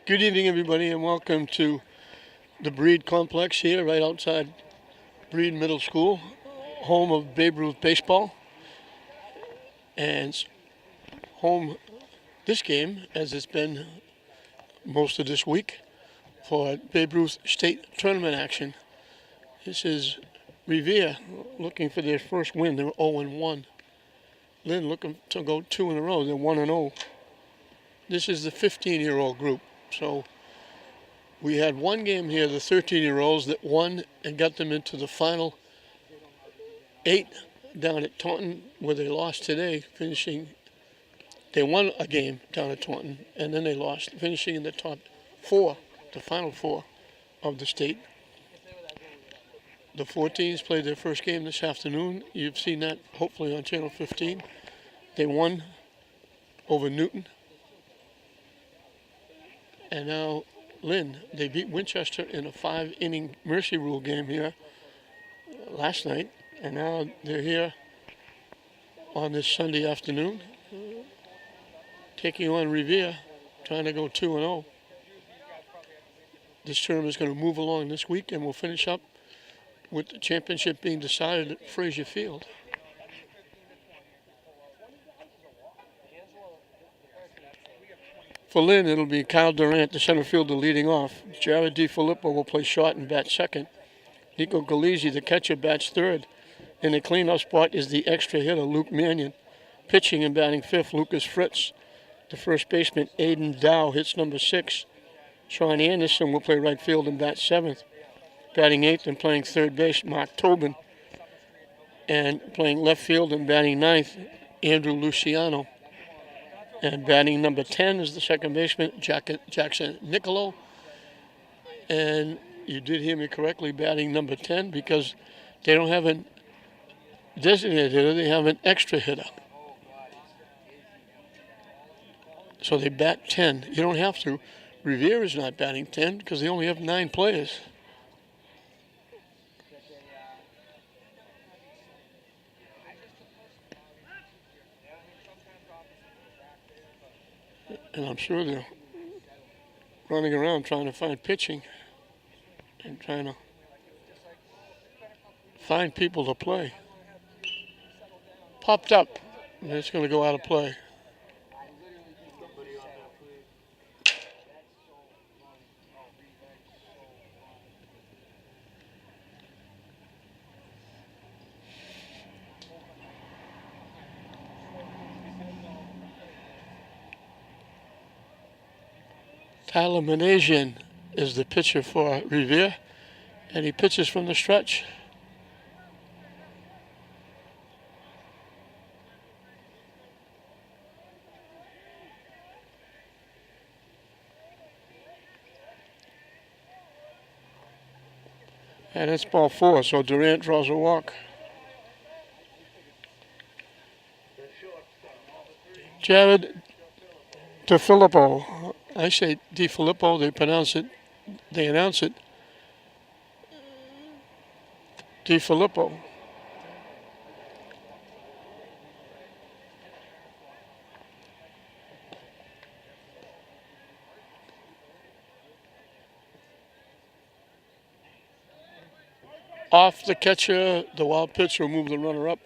Good evening, everybody, and welcome to the Breed Complex here, right outside Breed Middle School, home of Babe Ruth baseball, and home this game, as it's been most of this week, for Babe Ruth State Tournament action. This is Revere looking for their first win. They're 0-1. Lynn looking to go 2 in a row. They're 1-0. This is the 15-year-old group. So we had one game here, the 13-year-olds that won and got them into the final 8 down at Taunton, where they lost today, finishing. They won a game down at Taunton, and then they lost, finishing in the top 4, the final 4 of the state. The 14's played their first game this afternoon. You've seen that hopefully on Channel 15. They won over Newton. And now Lynn, they beat Winchester in a 5-inning mercy rule game here last night. And now they're here on this Sunday afternoon, taking on Revere, trying to go 2-0. This tournament is going to move along this week, and we'll finish up with the championship being decided at Frazier Field. For Lynn, it'll be Kyle Durant, the center fielder, leading off. Jared DiFilippo will play short and bat second. Nico Galizzi, the catcher, bats third. In the cleanup spot is the extra hitter, Luke Mannion. Pitching and batting fifth, Lucas Fritz. The first baseman, Aiden Dow, hits number 6. Sean Anderson will play right field and bat seventh. Batting eighth and playing third base, Mark Tobin. And playing left field and batting ninth, Andrew Luciano. And batting number 10 is the second baseman, Jackson Nicolo. And you did hear me correctly, batting number 10, because they don't have a designated hitter, they have an extra hitter. So they bat 10. You don't have to. Revere is not batting 10 because they only have 9 players. And I'm sure they're running around trying to find pitching and trying to find people to play. Popped up, and it's going to go out of play. Tyler Manasian is the pitcher for Revere, and he pitches from the stretch. And it's ball 4, so Durant draws a walk. Jared DiFilippo. I say DiFilippo, they announce it DiFilippo. Off the catcher, the wild pitch will move the runner up.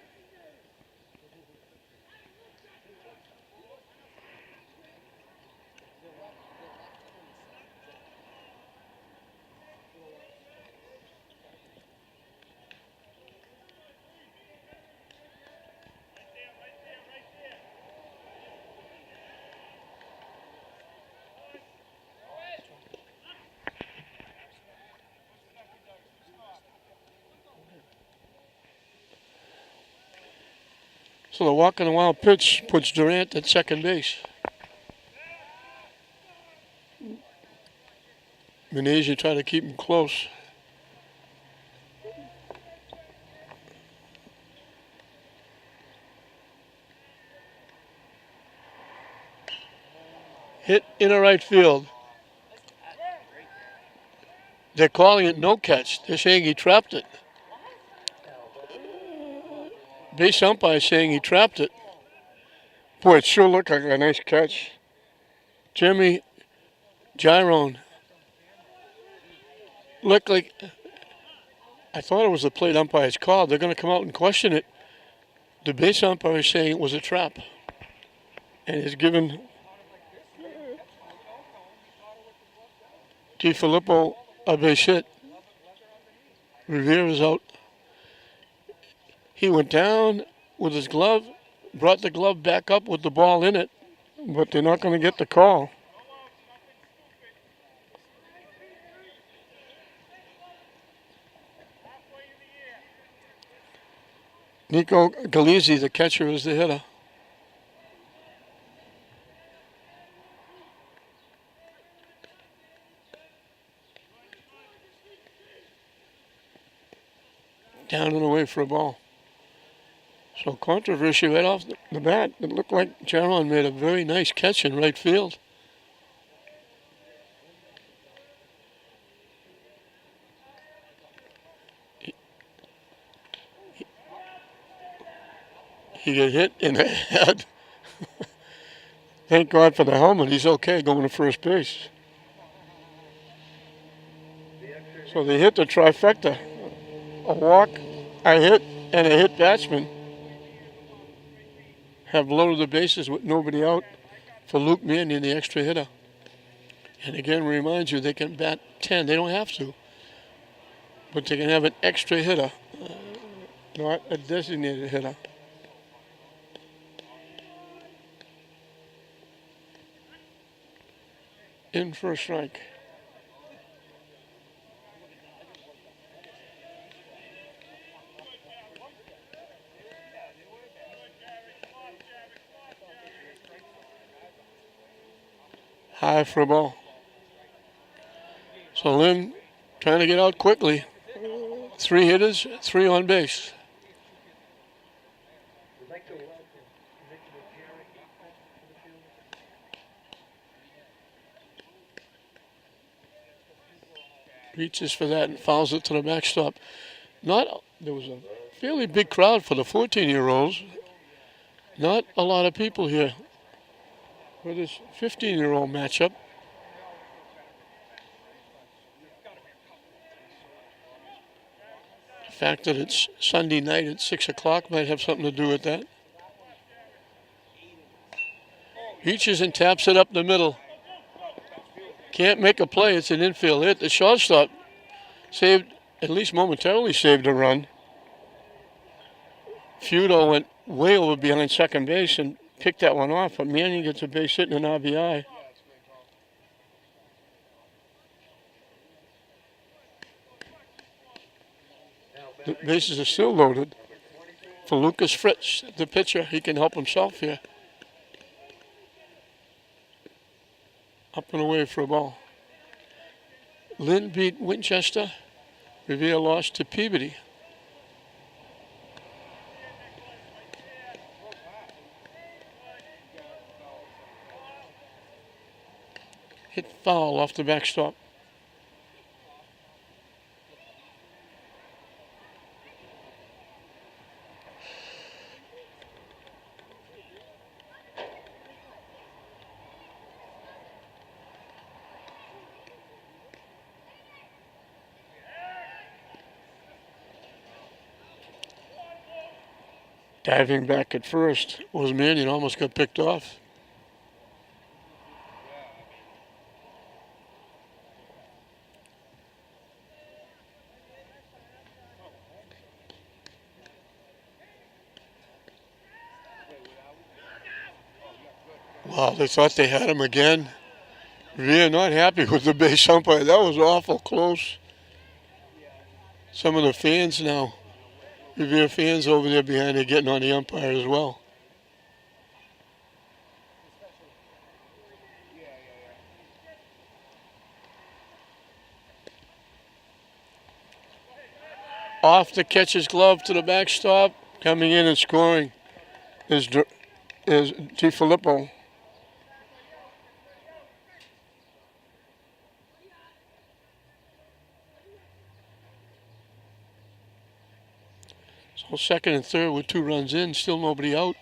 So the walk and the wild pitch puts Durant at second base. Manasian trying to keep him close. Hit in the right field. They're calling it no catch. They're saying he trapped it. Base umpire saying he trapped it. Boy, it sure looked like a nice catch. Jeremy Gyron looked like, I thought it was the plate umpire's call. They're going to come out and question it. The base umpire is saying it was a trap and has given DiFilippo a base hit. Revere is out. He went down with his glove, brought the glove back up with the ball in it, but they're not going to get the call. Nico Galizzi, the catcher, is the hitter. Down and away for a ball. So controversy right off the bat. It looked like Jaron made a very nice catch in right field. He got hit in the head. Thank God for the helmet. He's okay going to first base. So they hit the trifecta. A walk, a hit, and a hit batsman. Have loaded the bases with nobody out for Luke Mannion, the extra hitter. And again, remind you, they can bat 10. They don't have to. But they can have an extra hitter, not a designated hitter. In for a strike. High for a ball. So Lynn trying to get out quickly. 3 hitters, 3 on base. Reaches for that and fouls it to the backstop. There was a fairly big crowd for the 14-year-olds. Not a lot of people here for this 15-year-old matchup. The fact that it's Sunday night at 6 o'clock might have something to do with that. Reaches and taps it up the middle. Can't make a play. It's an infield hit. The shortstop saved, at least momentarily saved a run. Feudo went way over behind second base and picked that one off, but Manning gets a base hit and an RBI. The bases are still loaded for Lucas Fritz, the pitcher. He can help himself here. Up and away for a ball. Lynn beat Winchester. Revere lost to Peabody. Hit foul off the backstop. Diving back at first was Mannion, almost got picked off. Wow, they thought they had him again. Revere not happy with the base umpire. That was awful close. Some of the fans now, Revere fans over there behind are getting on the umpire as well. Off the catcher's glove to the backstop. Coming in and scoring is DiFilippo. So second and third with 2 runs in, still nobody out.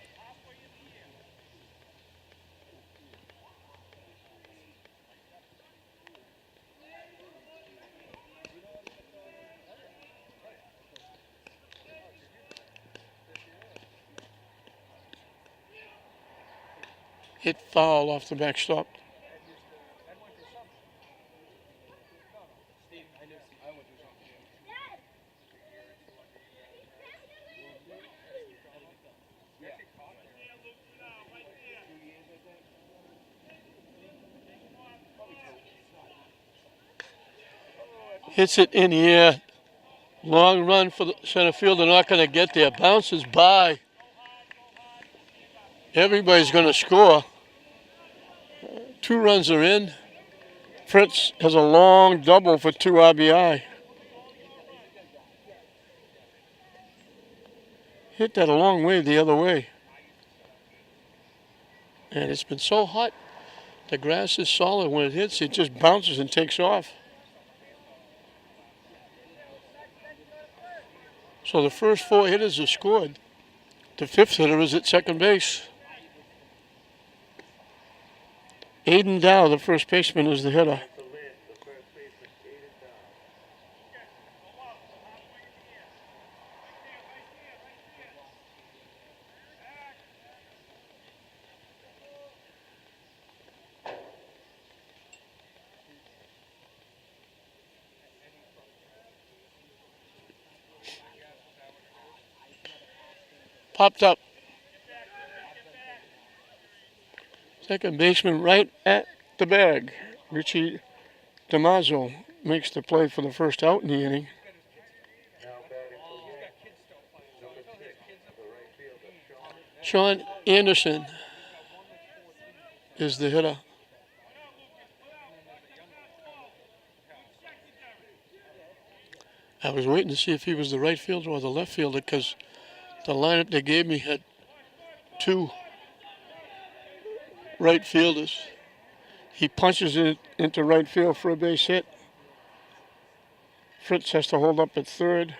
Hit foul off the backstop. Hits it in the air. Long run for the center field. They're not going to get there. Bounces by. Everybody's going to score. 2 runs are in. Fritz has a long double for 2 RBI. Hit that a long way the other way. And it's been so hot. The grass is solid. When it hits, it just bounces and takes off. So the first 4 hitters have scored. The 5th hitter is at second base. Aiden Dow, the first baseman, is the hitter. Popped up. Second baseman right at the bag. Richie DiMaggio makes the play for the first out in the inning. Sean Anderson is the hitter. I was waiting to see if he was the right fielder or the left fielder because the lineup they gave me had 2 right fielders. He punches it into right field for a base hit. Fritz has to hold up at third.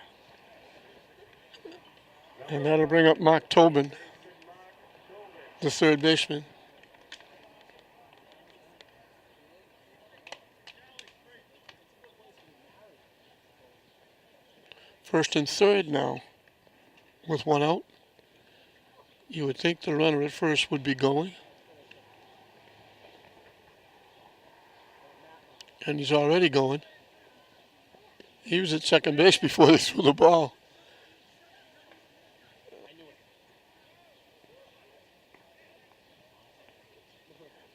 And that'll bring up Mark Tobin, the third baseman. First and third now with 1 out. You would think the runner at first would be going. And he's already going. He was at second base before they threw the ball.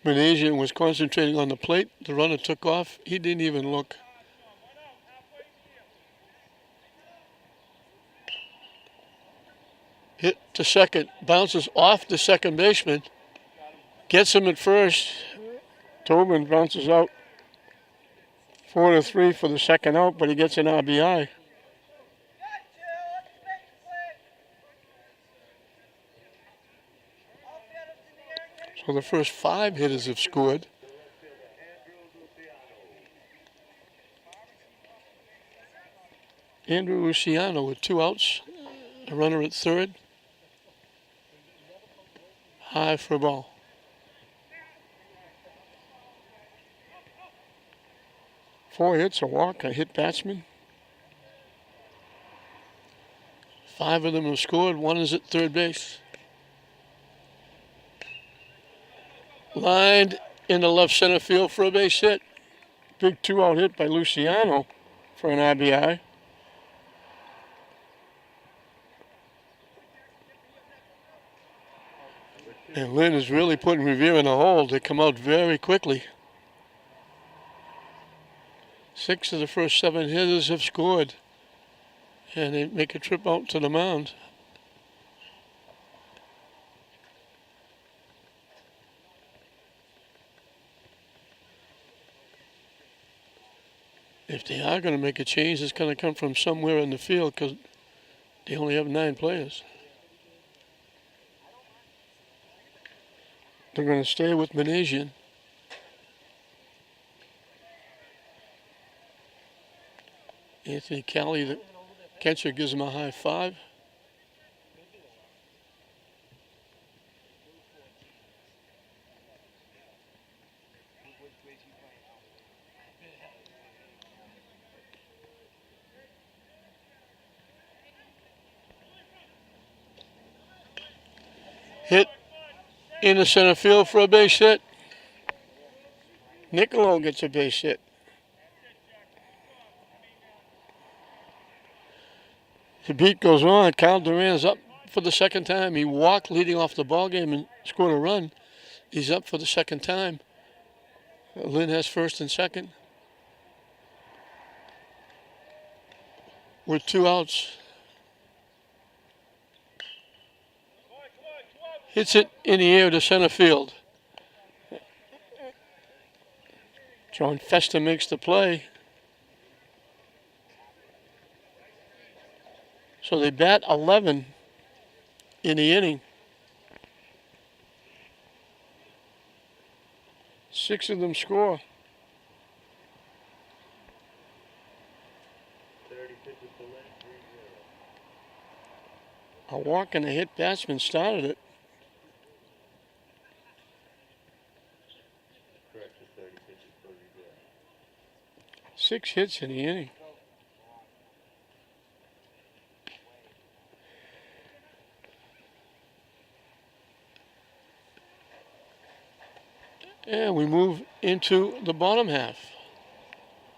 Manasian was concentrating on the plate. The runner took off. He didn't even look. Hit to second. Bounces off the second baseman. Gets him at first. Tobin bounces out. 4-3 for the second out, but he gets an RBI. So the first 5 hitters have scored. Andrew Luciano with 2 outs. A runner at third. High for a ball. Four hits, a walk, a hit batsman. 5 of them have scored. 1 is at third base. Lined in the left center field for a base hit. Big 2-out hit by Luciano for an RBI. And Lynn is really putting Revere in a hole. They come out very quickly. 6 of the first 7 hitters have scored. And they make a trip out to the mound. If they are going to make a change, it's going to come from somewhere in the field because they only have 9 players. They're going to stay with Manasian. Anthony Callie, the catcher, gives him a high 5. Hit In the center field for a base hit. Niccolo gets a base hit. The beat goes on. Kyle Duran's up for the second time. He walked leading off the ball game and scored a run. He's up for the second time. Lynn has first and second. With 2 outs. Hits it in the air to center field. John Festa makes the play. So they bat 11 in the inning. 6 of them score. 30 pitches to Lynn, 3-0. A walk and a hit batsman started it. Correct, 30 pitches for Revere. 6 hits in the inning. And we move into the bottom half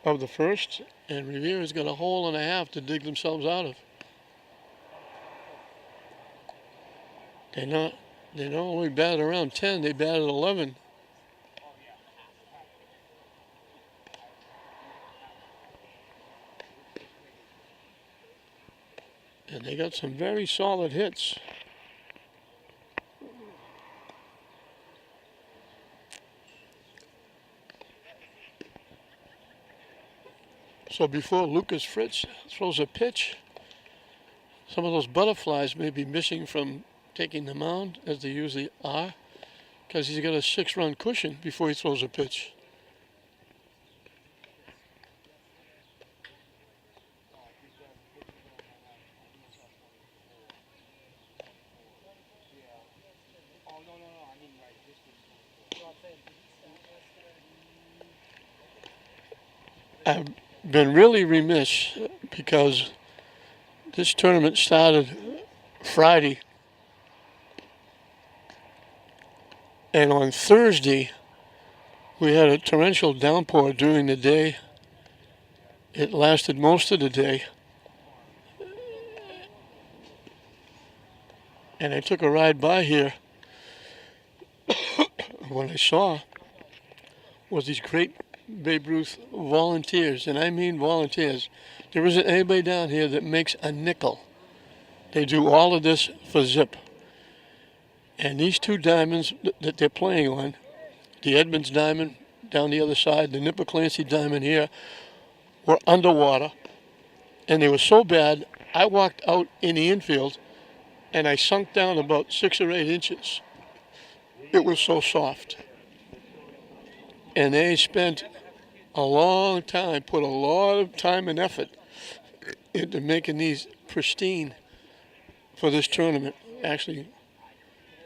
of the first, and Revere's got a hole and a half to dig themselves out of. They not only batted around 10, they batted 11. And they got some very solid hits. So before Lucas Fritz throws a pitch, some of those butterflies may be missing from taking the mound, as they usually are, because he's got a 6-run cushion before he throws a pitch. I've been really remiss because this tournament started Friday, and on Thursday we had a torrential downpour during the day. It lasted most of the day, and I took a ride by here. What I saw was these great Babe Ruth volunteers, and I mean volunteers. There isn't anybody down here that makes a nickel. They do all of this for zip. And these 2 diamonds that they're playing on, the Edmonds diamond down the other side, the Nipper Clancy diamond here, were underwater. And they were so bad, I walked out in the infield and I sunk down about 6 or 8 inches. It was so soft. And they spent a long time, put a lot of time and effort into making these pristine for this tournament. Actually,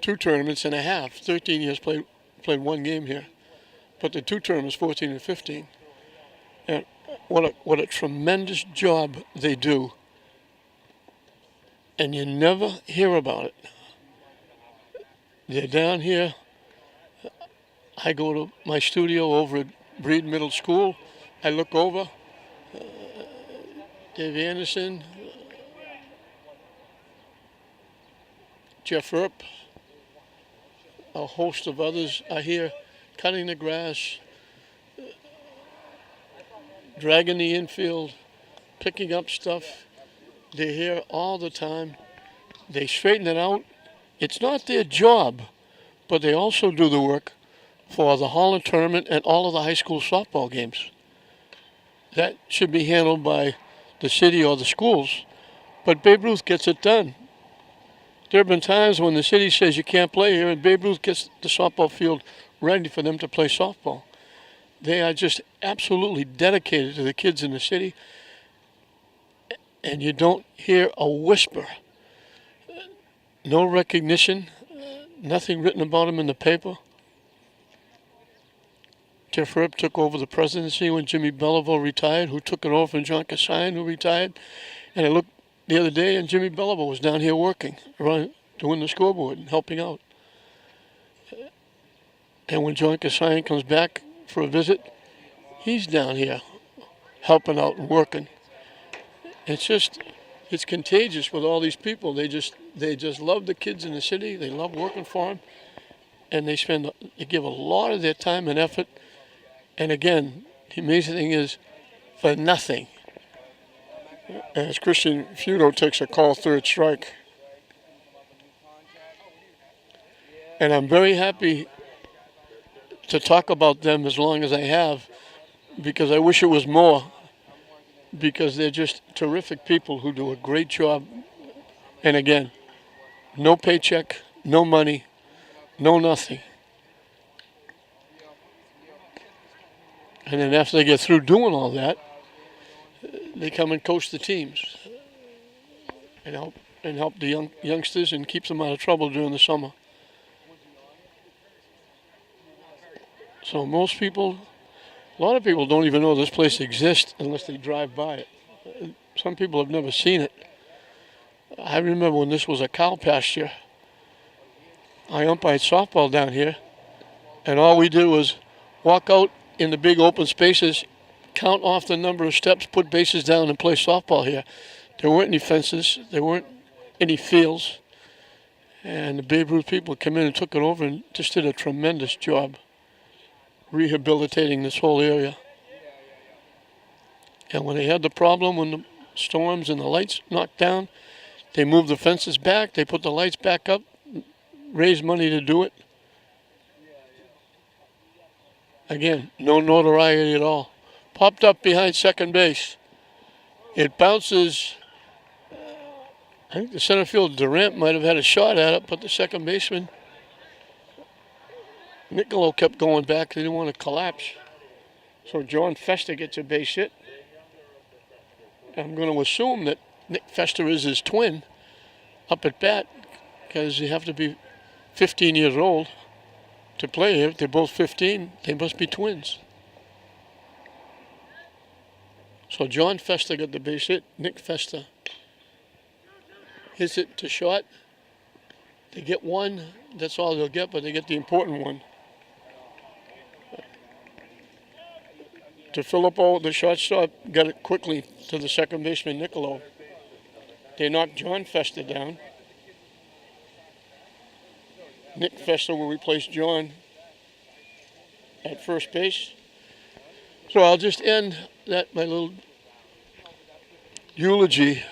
2 tournaments and a half. 13 years played 1 game here, but the 2 tournaments, 14 and 15. And what a tremendous job they do, and you never hear about it. They're down here. I go to my studio over at Breed Middle School. I look over. Dave Anderson, Jeff Earp, a host of others are here cutting the grass, dragging the infield, picking up stuff. They're here all the time. They straighten it out. It's not their job, but they also do the work for the Holland tournament and all of the high school softball games. That should be handled by the city or the schools, but Babe Ruth gets it done. There have been times when the city says you can't play here, and Babe Ruth gets the softball field ready for them to play softball. They are just absolutely dedicated to the kids in the city, and you don't hear a whisper. No recognition, nothing written about them in the paper. Jeff Earp took over the presidency when Jimmy Belleville retired, who took it over from John Cassagne, who retired. And I looked the other day, and Jimmy Belleville was down here working, around, doing the scoreboard and helping out. And when John Kasayan comes back for a visit, he's down here helping out and working. It's contagious with all these people. They just love the kids in the city. They love working for them, and they give a lot of their time and effort. And again, the amazing thing is, for nothing. As Christian Feudo takes a call, third strike. And I'm very happy to talk about them as long as I have, because I wish it was more, because they're just terrific people who do a great job. And again, no paycheck, no money, no nothing. And then after they get through doing all that, they come and coach the teams and help the youngsters and keeps them out of trouble during the summer. So most people, a lot of people don't even know this place exists unless they drive by it. Some people have never seen it. I remember when this was a cow pasture, I umpired softball down here, and all we did was walk out in the big open spaces, count off the number of steps, put bases down, and play softball here. There weren't any fences. There weren't any fields. And the Babe Ruth people came in and took it over and just did a tremendous job rehabilitating this whole area. And when they had the problem, when the storms and the lights knocked down, they moved the fences back, they put the lights back up, raised money to do it. Again, no notoriety at all. Popped up behind second base. It bounces. I think the center field Durant might have had a shot at it, but the second baseman, Niccolo, kept going back. They didn't want to collapse. So John Fester gets a base hit. I'm going to assume that Nick Fester is his twin up at bat, because you have to be 15 years old to play here. If they're both 15, they must be twins. So John Fester got the base hit. Nick Fester hits it to short. They get one. That's all they'll get, but they get the important one. To Filippo, the shortstop, got it quickly to the second baseman, Niccolo. They knocked John Fester down. Nick Fester will replace John at first base. So I'll just end my little eulogy.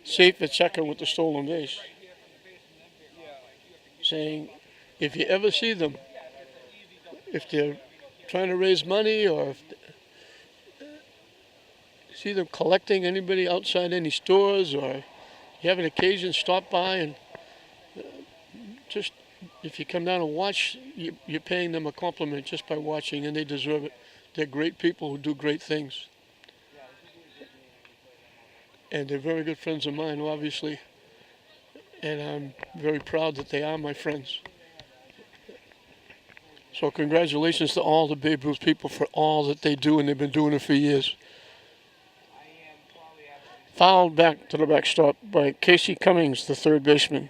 Safe at second with the stolen base. Saying, if you ever see them, if they're trying to raise money, or if see them collecting anybody outside any stores, or you have an occasion, stop by, and just if you come down and watch, you're paying them a compliment just by watching, and they deserve it. They're great people who do great things. And they're very good friends of mine, obviously. And I'm very proud that they are my friends. So congratulations to all the Babe Ruth people for all that they do, and they've been doing it for years. Fouled back to the backstop by Casey Cummings, the third baseman.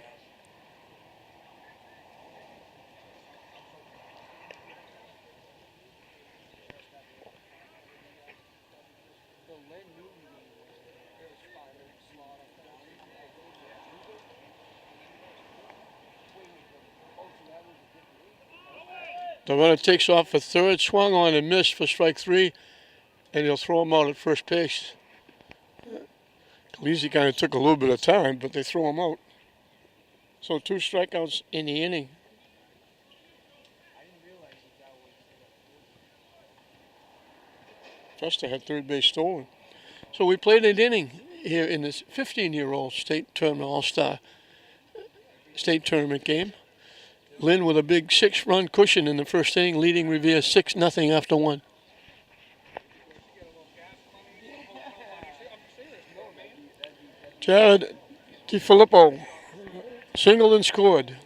The runner takes off for third, swung on and missed for strike three, and he'll throw him out at first base. Khaleesi kind of took a little bit of time, but they throw him out. So 2 strikeouts in the inning. Fester had third base stolen. So we played an inning here in this 15-year-old state tournament all-star state tournament game. Lynn with a big 6-run cushion in the first inning, leading Revere 6-0 after 1. Jared DiFilippo singled and scored.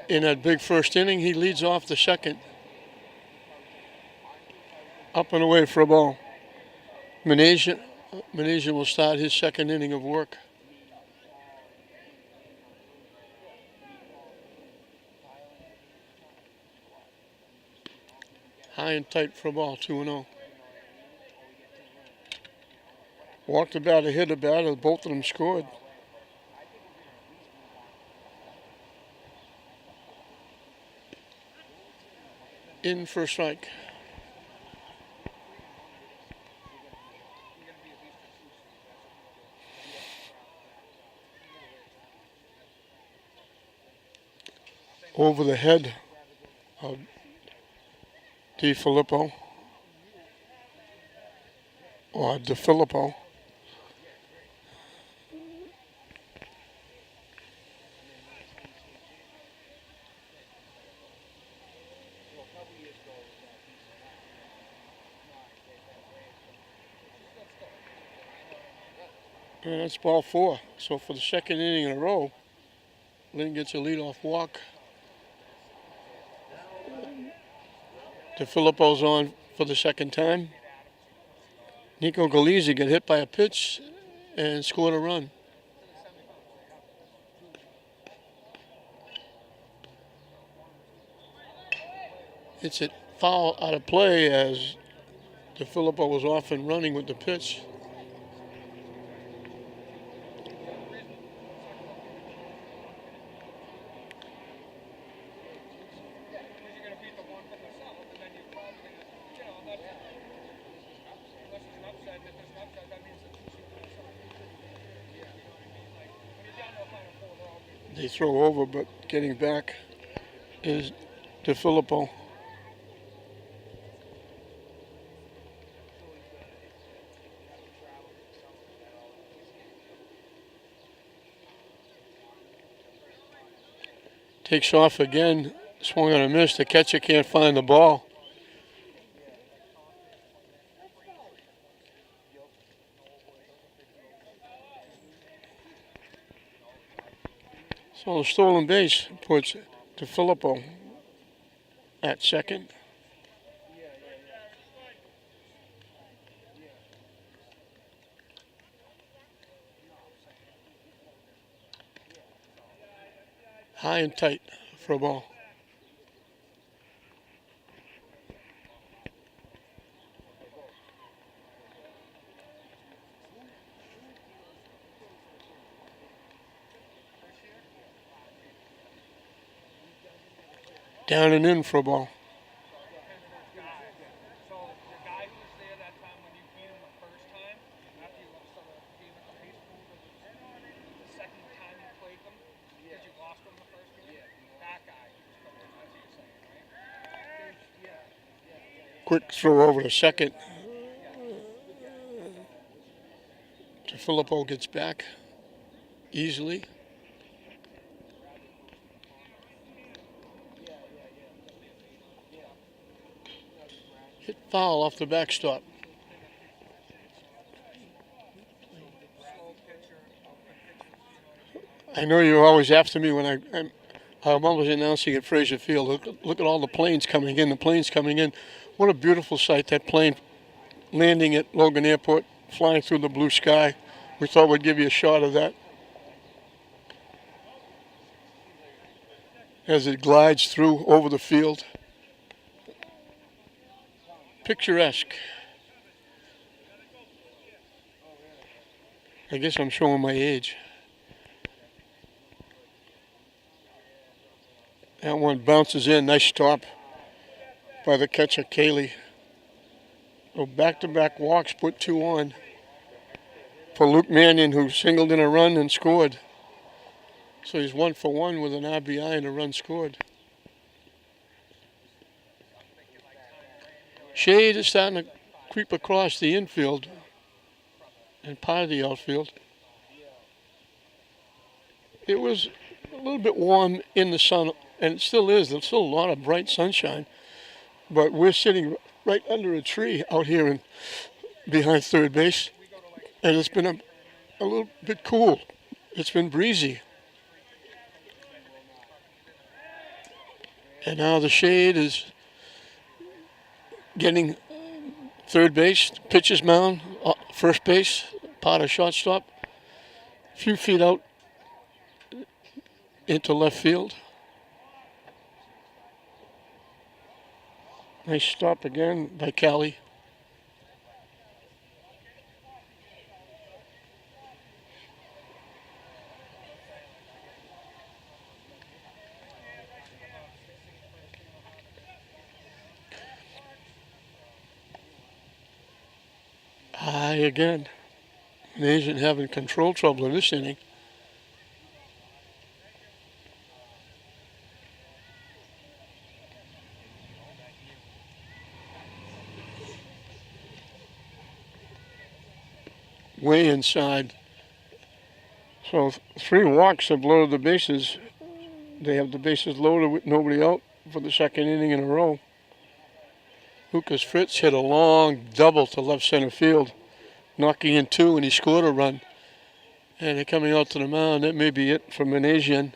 In that big first inning, he leads off the second. Up and away for a ball. Menasia will start his second inning of work. High and tight for a ball, 2-0. Walked the batter, hit the batter, both of them scored. In for a strike. Over the head of DeFilippo, or DeFilippo. And that's ball 4. So for the second inning in a row, Lynn gets a leadoff walk. DeFilippo's on for the second time. Nico Galizzi got hit by a pitch and scored a run. It's a foul out of play as DeFilippo was off and running with the pitch. They throw over, but getting back is DeFilippo. Takes off again, swung on a miss. The catcher can't find the ball. So the stolen base puts DeFilippo at second. High and tight for a ball. Down and in for a ball. Quick throw over to second. DeFilippo gets back easily. Hit foul off the backstop. I know you're always after me when I'm always announcing at Fraser Field. Look at all the planes coming in. The planes coming in. What a beautiful sight, that plane landing at Logan Airport, flying through the blue sky. We thought we'd give you a shot of that as it glides through over the field. Picturesque. I guess I'm showing my age. That one bounces in. Nice stop by the catcher, Cayley. So back-to-back walks, put 2 on for Luke Mannion, who singled in a run and scored. So he's 1 for 1 with an RBI and a run scored. Shade is starting to creep across the infield and part of the outfield. It was a little bit warm in the sun, and it still is. There's still a lot of bright sunshine, but we're sitting right under a tree out here behind third base, and it's been a little bit cool. It's been breezy. And now the shade is getting third base, pitcher's mound, first base, part of shortstop, a few feet out into left field. Nice stop again by Callie. High again. Asian having control trouble in this inning. Way inside. So 3 walks have loaded the bases. They have the bases loaded with nobody out for the second inning in a row. Lucas Fritz hit a long double to left center field, knocking in 2, and he scored a run. And they're coming out to the mound. That may be it for Manasian.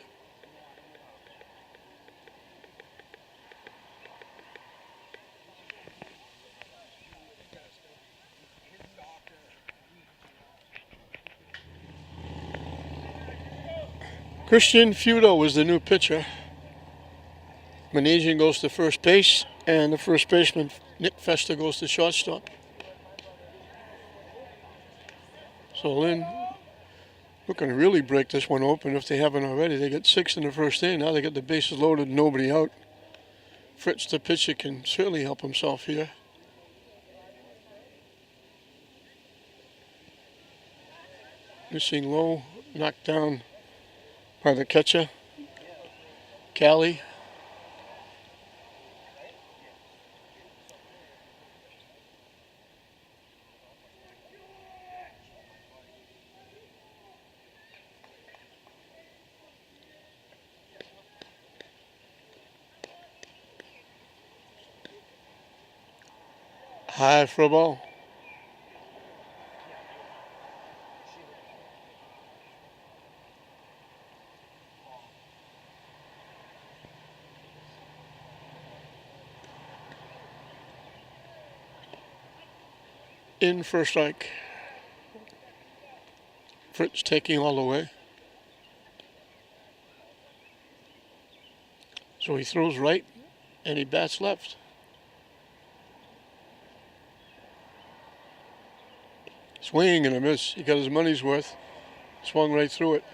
Christian Feudo was the new pitcher. Manasian goes to first base, and the first baseman, Nick Festa, goes to shortstop. So Lynn looking to really break this one open if they haven't already. They get 6 in the first inning. Now they get the bases loaded, nobody out. Fritz, the pitcher, can certainly help himself here. Missing low, knocked down by the catcher, Callie. High for a ball. In for a strike. Fritz taking all the way. So he throws right and he bats left. Swing and a miss. He got his money's worth. Swung right through it.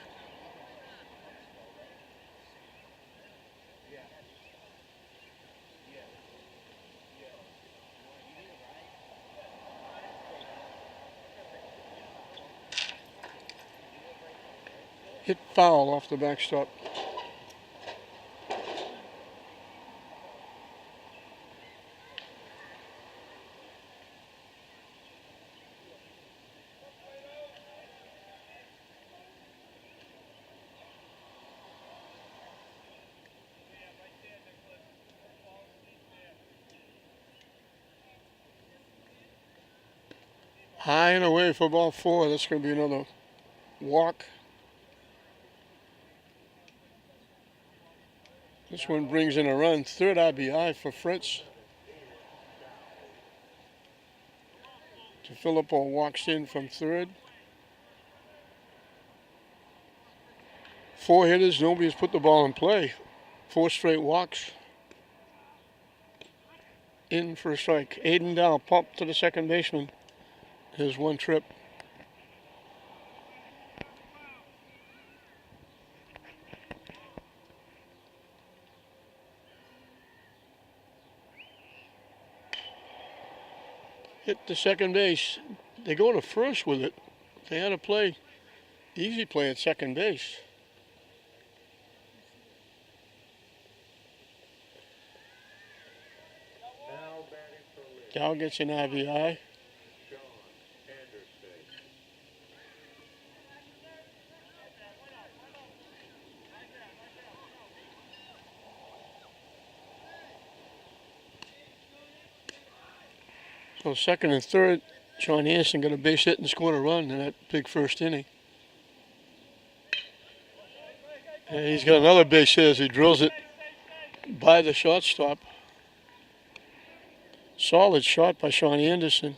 Hit foul off the backstop. High and away for ball 4. That's going to be another walk. This one brings in a run. 3rd RBI for Fritz. Filippo walks in from 3rd. 4 hitters. Nobody's put the ball in play. 4 straight walks. In for a strike. Aiden Dow popped to the second baseman. Here's 1 trip. Hit the second base. They go to first with it. They had a play, easy play at second base. Now batting for Lynn, Dow gets an RBI. Sean Anderson. So 2nd and 3rd, Sean Hansen got a base hit and scored a run in that big first inning. And he's got another base hit as he drills it by the shortstop. Solid shot by Sean Anderson.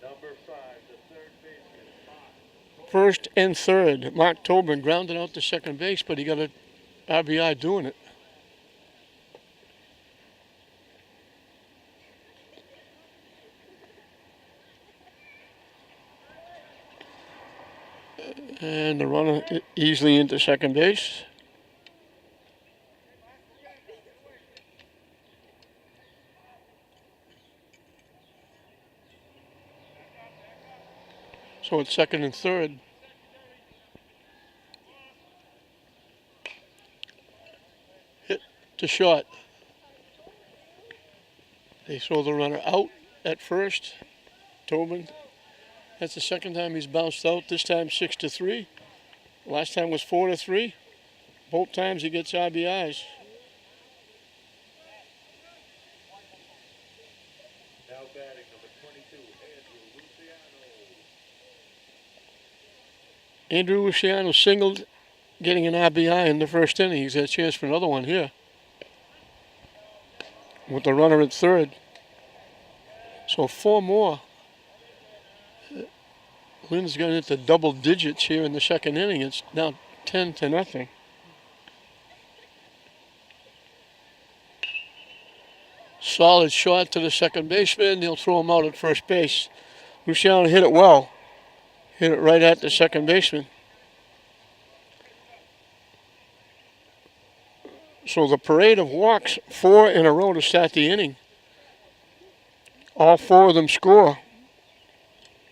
Number 5, the third baseman, Fox. first and third. Mark Tobin grounded out to second base, but he got an RBI doing it. And the runner easily into second base. So it's second and third. Hit to short. They throw the runner out at first. Tobin. That's the second time he's bounced out. This time 6-3. Last time was 4-3. Both times he gets RBIs. Now batting number 22, Andrew Luciano. Andrew Luciano singled, getting an RBI in the first inning. He's got a chance for another one here. With the runner at third. So 4 more. Lynn's got into double digits here in the second inning. It's now 10-0. Solid shot to the second baseman. He'll throw him out at first base. Luciano hit it well. Hit it right at the second baseman. So the parade of walks, 4 in a row to start the inning. All 4 of them score.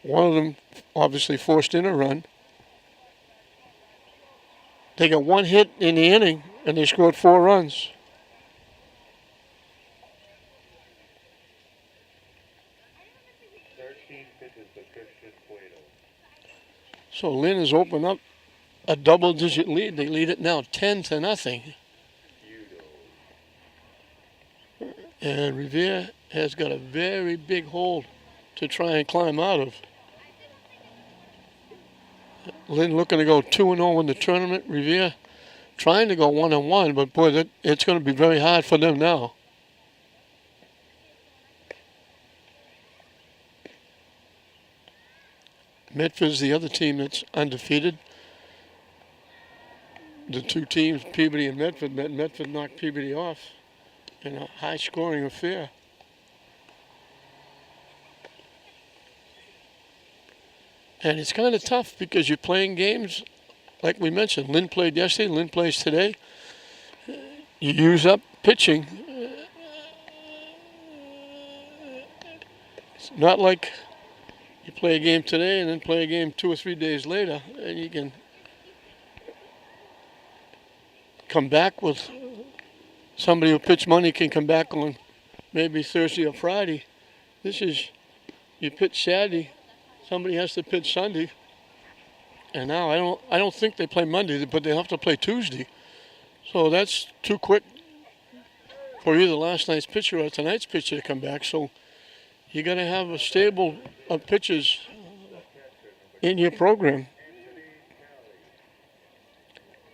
One of them obviously forced in a run. They got 1 hit in the inning, and they scored 4 runs. So Lynn has opened up a double-digit lead. They lead it now 10-0. And Revere has got a very big hole to try and climb out of. Lynn looking to go 2-0 in the tournament. Revere trying to go 1-1, but boy, it's going to be very hard for them now. Medford's the other team that's undefeated. The 2 teams, Peabody and Medford, met. Medford knocked Peabody off in a high-scoring affair. And it's kind of tough because you're playing games, like we mentioned. Lynn played yesterday, Lynn plays today. You use up pitching. It's not like you play a game today and then play a game 2 or 3 days later, and you can come back with somebody who pitched money can come back on maybe Thursday or Friday. This is, you pitch Saturday, somebody has to pitch Sunday, and now I don't think they play Monday, but they have to play Tuesday. So that's too quick for either last night's pitcher or tonight's pitcher to come back. So you got to have a stable of pitchers in your program.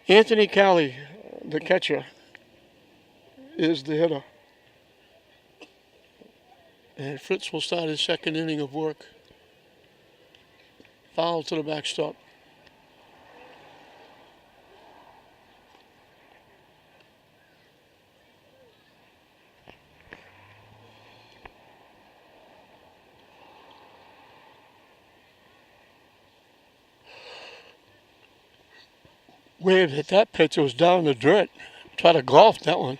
Anthony Cali, the catcher, is the hitter. And Fritz will start his second inning of work. Foul to the backstop. Wave hit that pitch. It was down in the dirt. Try to golf that one.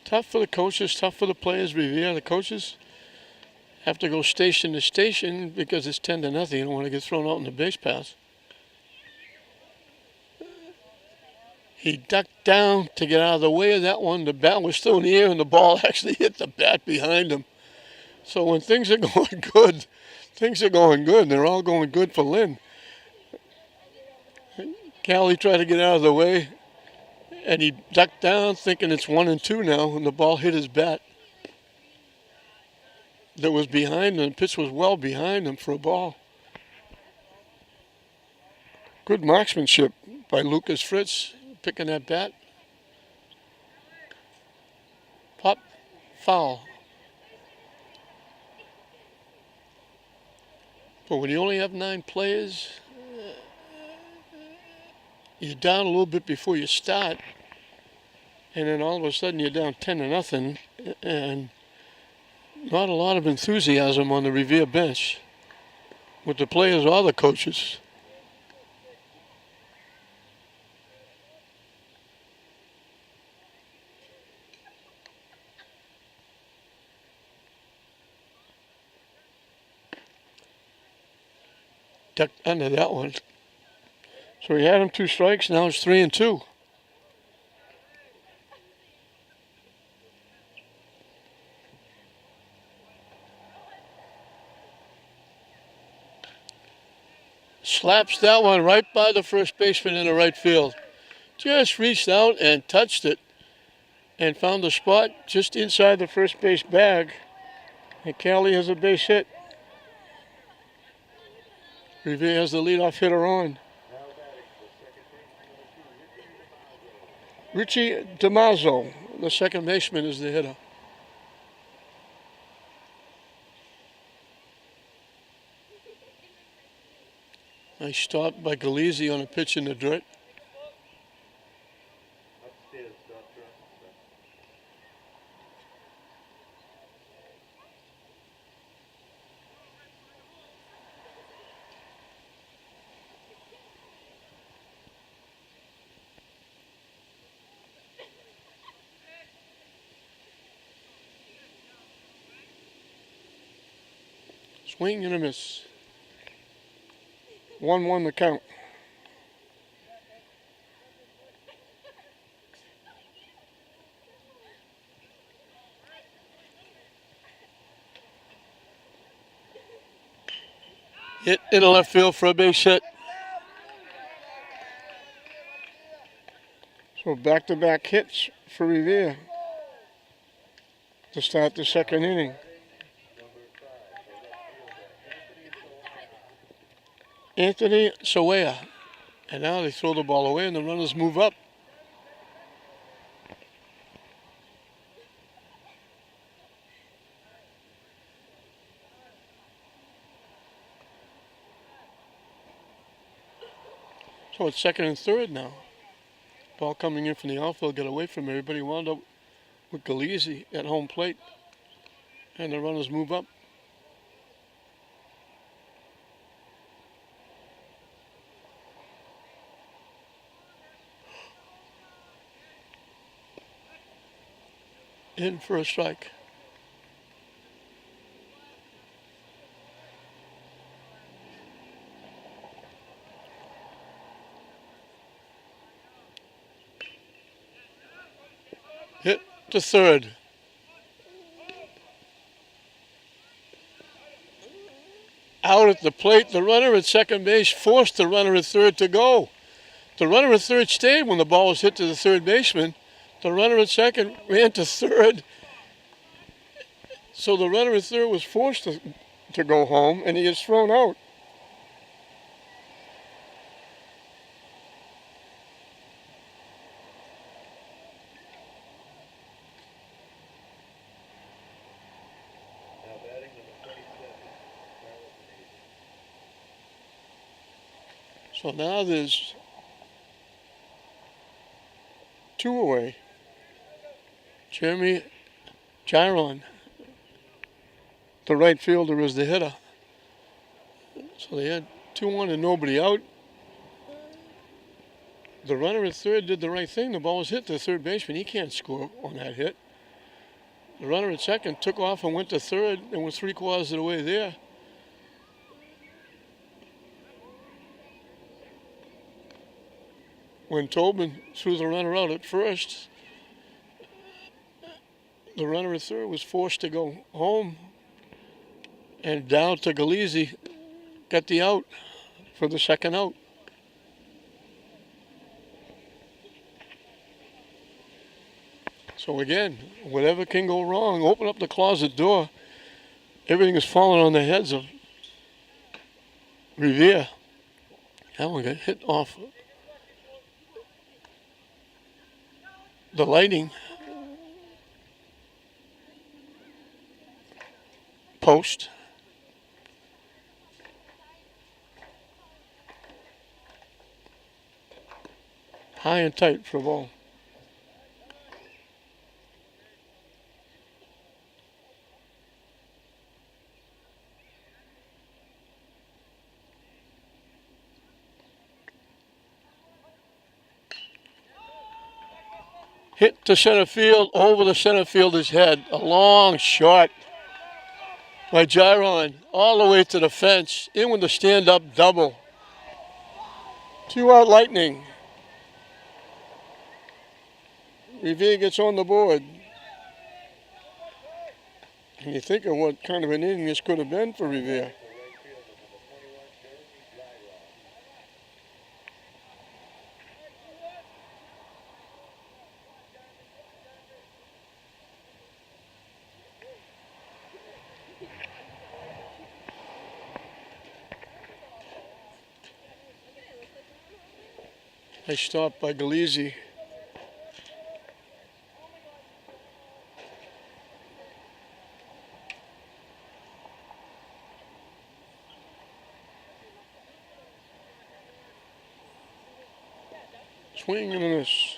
Tough for the coaches, tough for the players. Revere, the coaches have to go station to station because it's 10-0. You don't want to get thrown out in the base pass. He ducked down to get out of the way of that one. The bat was still in the air and the ball actually hit the bat behind him. So when things are going good, things are going good. They're all going good for Lynn. Callie tried to get out of the way, and he ducked down thinking it's 1-2 now, and the ball hit his bat that was behind him. The pitch was well behind him for a ball. Good marksmanship by Lucas Fritz, picking that bat. Pop, foul. But when you only have 9 players, you're down a little bit before you start, and then all of a sudden you're down 10-0, and not a lot of enthusiasm on the Revere bench with the players or the coaches. Ducked under that one. So he had him 2 strikes, now it's 3-2. Slaps that one right by the first baseman in the right field. Just reached out and touched it and found a spot just inside the first base bag. And Callie has a base hit. Revere has the leadoff hitter on. Richie DiMaggio, the second baseman, is the hitter. Nice stop by Galizzi on a pitch in the dirt. Upstairs, doctor. Swing and a miss. 1-1 the count. Hit into left field for a base hit. So back-to-back hits for Revere to start the second inning. Anthony Sawaya. And now they throw the ball away and the runners move up. So it's second and third now. Ball coming in from the outfield, got away from everybody, wound up with Galizzi at home plate. And the runners move up. In for a strike. Hit to third. Out at the plate, the runner at second base forced the runner at third to go. The runner at third stayed when the ball was hit to the third baseman. The runner at second ran to third. So the runner at third was forced to go home, and he is thrown out. Now batting number 27. So now there's 2 away. Jeremy Giron, the right fielder, is the hitter. So they had 2-1 and nobody out. The runner at third did the right thing. The ball was hit to the third baseman. He can't score on that hit. The runner at second took off and went to third and was 3/4 of the way there. When Tobin threw the runner out at first, the runner at third was forced to go home, and down to Galizzi got the out for the second out. So again, whatever can go wrong, open up the closet door. Everything is falling on the heads of Revere. That one got hit off the lighting post. High and tight for a ball. Hit to center field, over the center fielder's head. A long shot by Gyron, all the way to the fence, in with the stand-up double. 2-out Lightning. Revere gets on the board. And you think of what kind of an inning this could have been for Revere. Nice stop by Galizzi. Swing and a miss.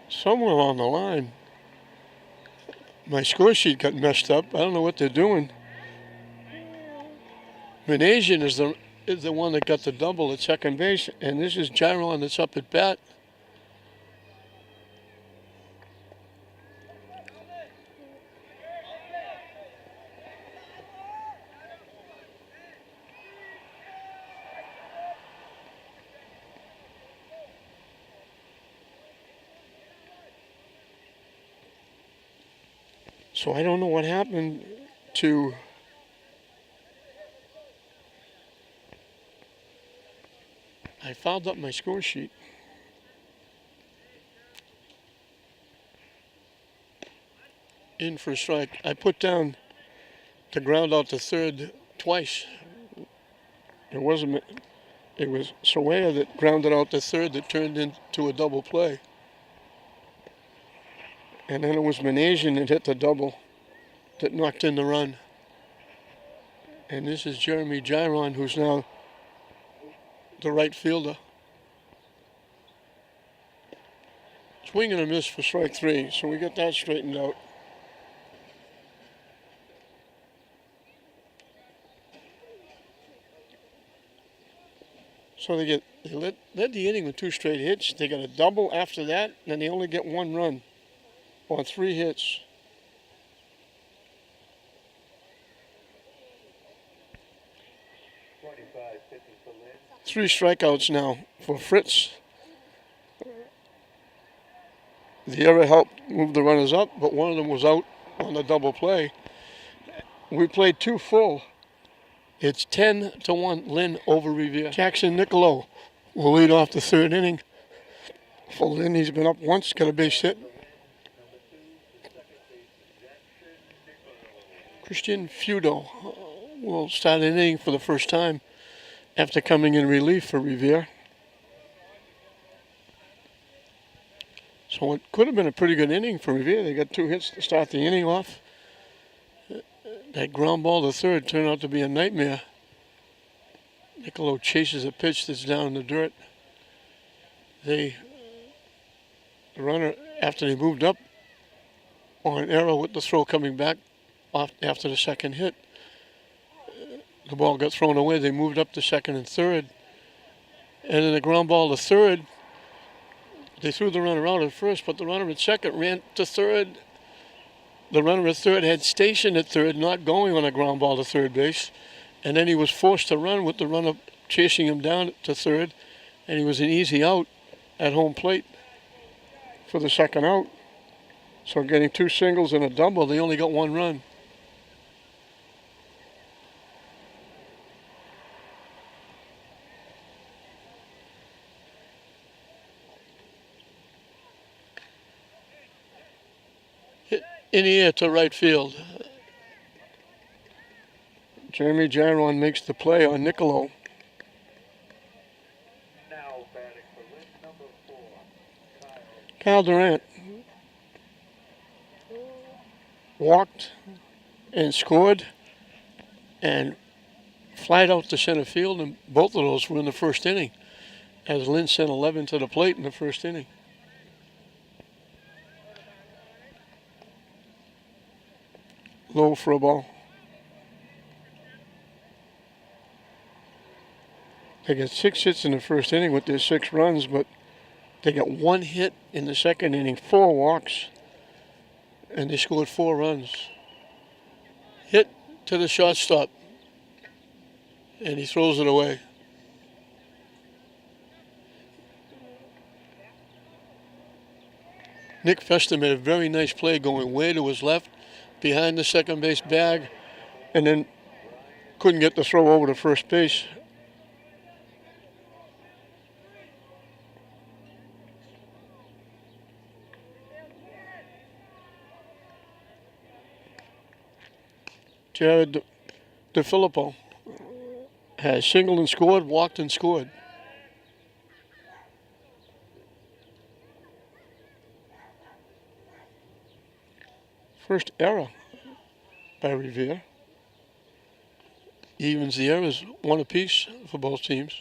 Somewhere along the line, my score sheet got messed up. I don't know what they're doing. Manasian is the one that got the double at second base, and this is Gyron that's up at bat. So I don't know what happened to I fouled up my score sheet. In for a strike. I put down to ground out to third twice. It was Sawaya that grounded out to third that turned into a double play. And then it was Manasian that hit the double that knocked in the run. And this is Jeremy Gyron, who's now the right fielder. Swing and a miss for strike three, so we get that straightened out. So they led the inning with 2 straight hits. They got a double after that, and then they only get 1 run on 3 hits. Three strikeouts now for Fritz. The error helped move the runners up, but one of them was out on the double play. We played 2 full. It's 10-1 Lynn over Revere. Jackson Niccolo will lead off the 3rd inning. For Lynn, he's been up once, got a base hit. Christian Feudo will start an inning for the first time after coming in relief for Revere. So it could have been a pretty good inning for Revere. They got 2 hits to start the inning off. That ground ball to third turned out to be a nightmare. Niccolo chases a pitch that's down in the dirt. The runner, after they moved up on an error with the throw coming back off after the second hit, the ball got thrown away. They moved up to second and third. And in the ground ball to third, they threw the runner out at first, but the runner at second ran to third. The runner at third had stationed at third, not going on a ground ball to third base. And then he was forced to run with the runner chasing him down to third. And he was an easy out at home plate for the second out. So getting 2 singles and a double, they only got 1 run. in the air to right field. Jeremy Jaron makes the play on Niccolo. Now batting for Lynn, number 4, Kyle. Kyle Durant walked and scored and flied out to center field, and both of those were in the first inning, as Lynn sent 11 to the plate in the first inning. Low for a ball. They got 6 hits in the first inning with their 6 runs, but they got 1 hit in the second inning, 4 walks, and they scored 4 runs. Hit to the shortstop, and he throws it away. Nick Fester made a very nice play going way to his left, behind the second base bag, and then couldn't get the throw over to first base. Jared DeFilippo has singled and scored, walked and scored. First error by Revere. Evens the errors 1 apiece for both teams.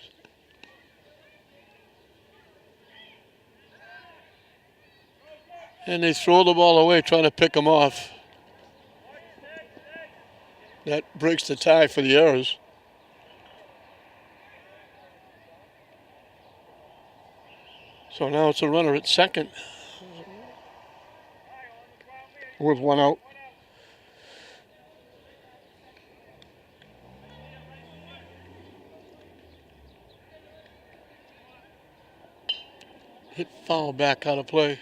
And they throw the ball away trying to pick them off. That breaks the tie for the errors. So now it's a runner at second with 1 out. Hit foul back out of play.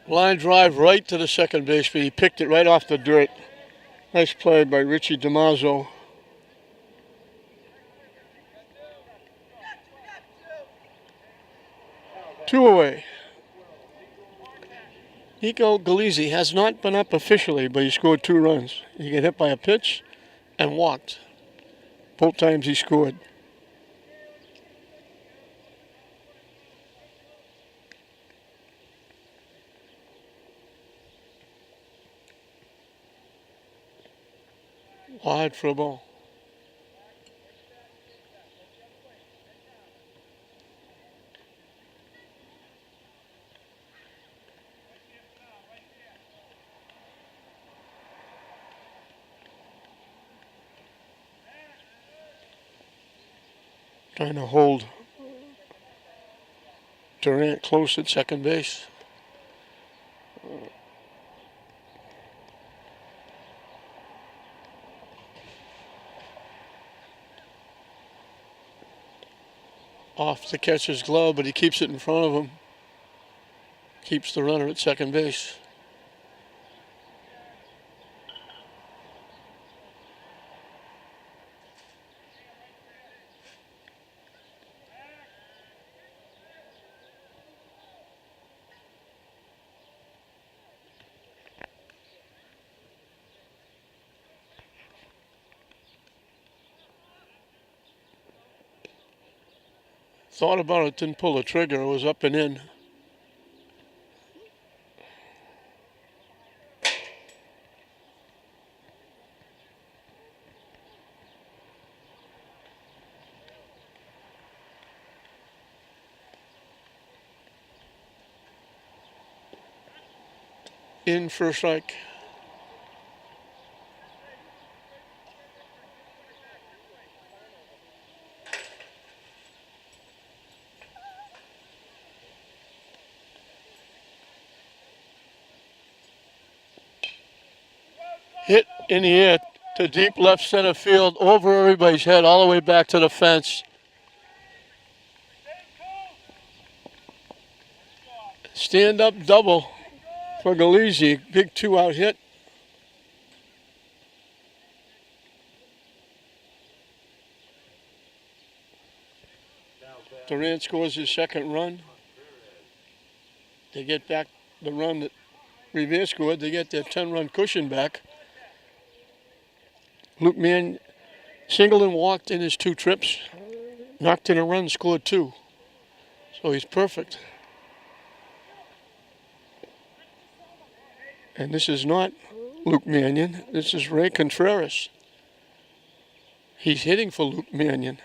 Line drive right to the second baseman. He picked it right off the dirt. Nice play by Richie DiMaggio. Two away. Nico Galizzi has not been up officially, but he scored 2 runs. He got hit by a pitch and walked. Both times he scored. Wide for a ball. Trying to hold Durant close at second base. Off the catcher's glove, but he keeps it in front of him. Keeps the runner at second base. Thought about it, didn't pull the trigger. It was up and in. In for a strike. Hit in the air to deep left center field, over everybody's head, all the way back to the fence. Stand up double for Galizzi. Big 2-out hit. Durant scores his second run. They get back the run that Revere scored. They get their 10-run cushion back. Luke Mann singled and walked in his 2 trips. Knocked in a run, scored 2. So he's perfect. And this is not Luke Mannion. This is Ray Contreras. He's hitting for Luke Mannion.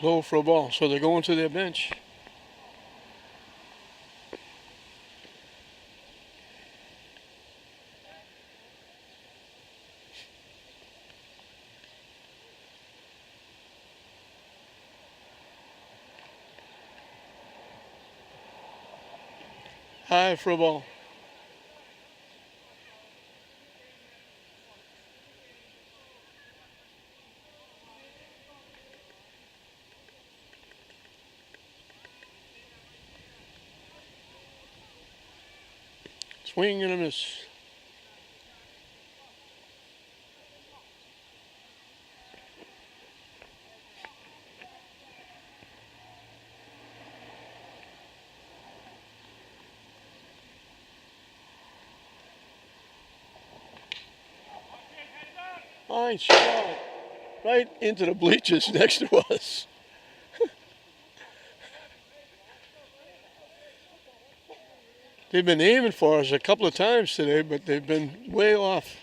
Low for a ball, so they're going to their bench. High for a ball. Swing and a miss. Fine shot. Right into the bleachers next to us. They've been aiming for us a couple of times today, but they've been way off.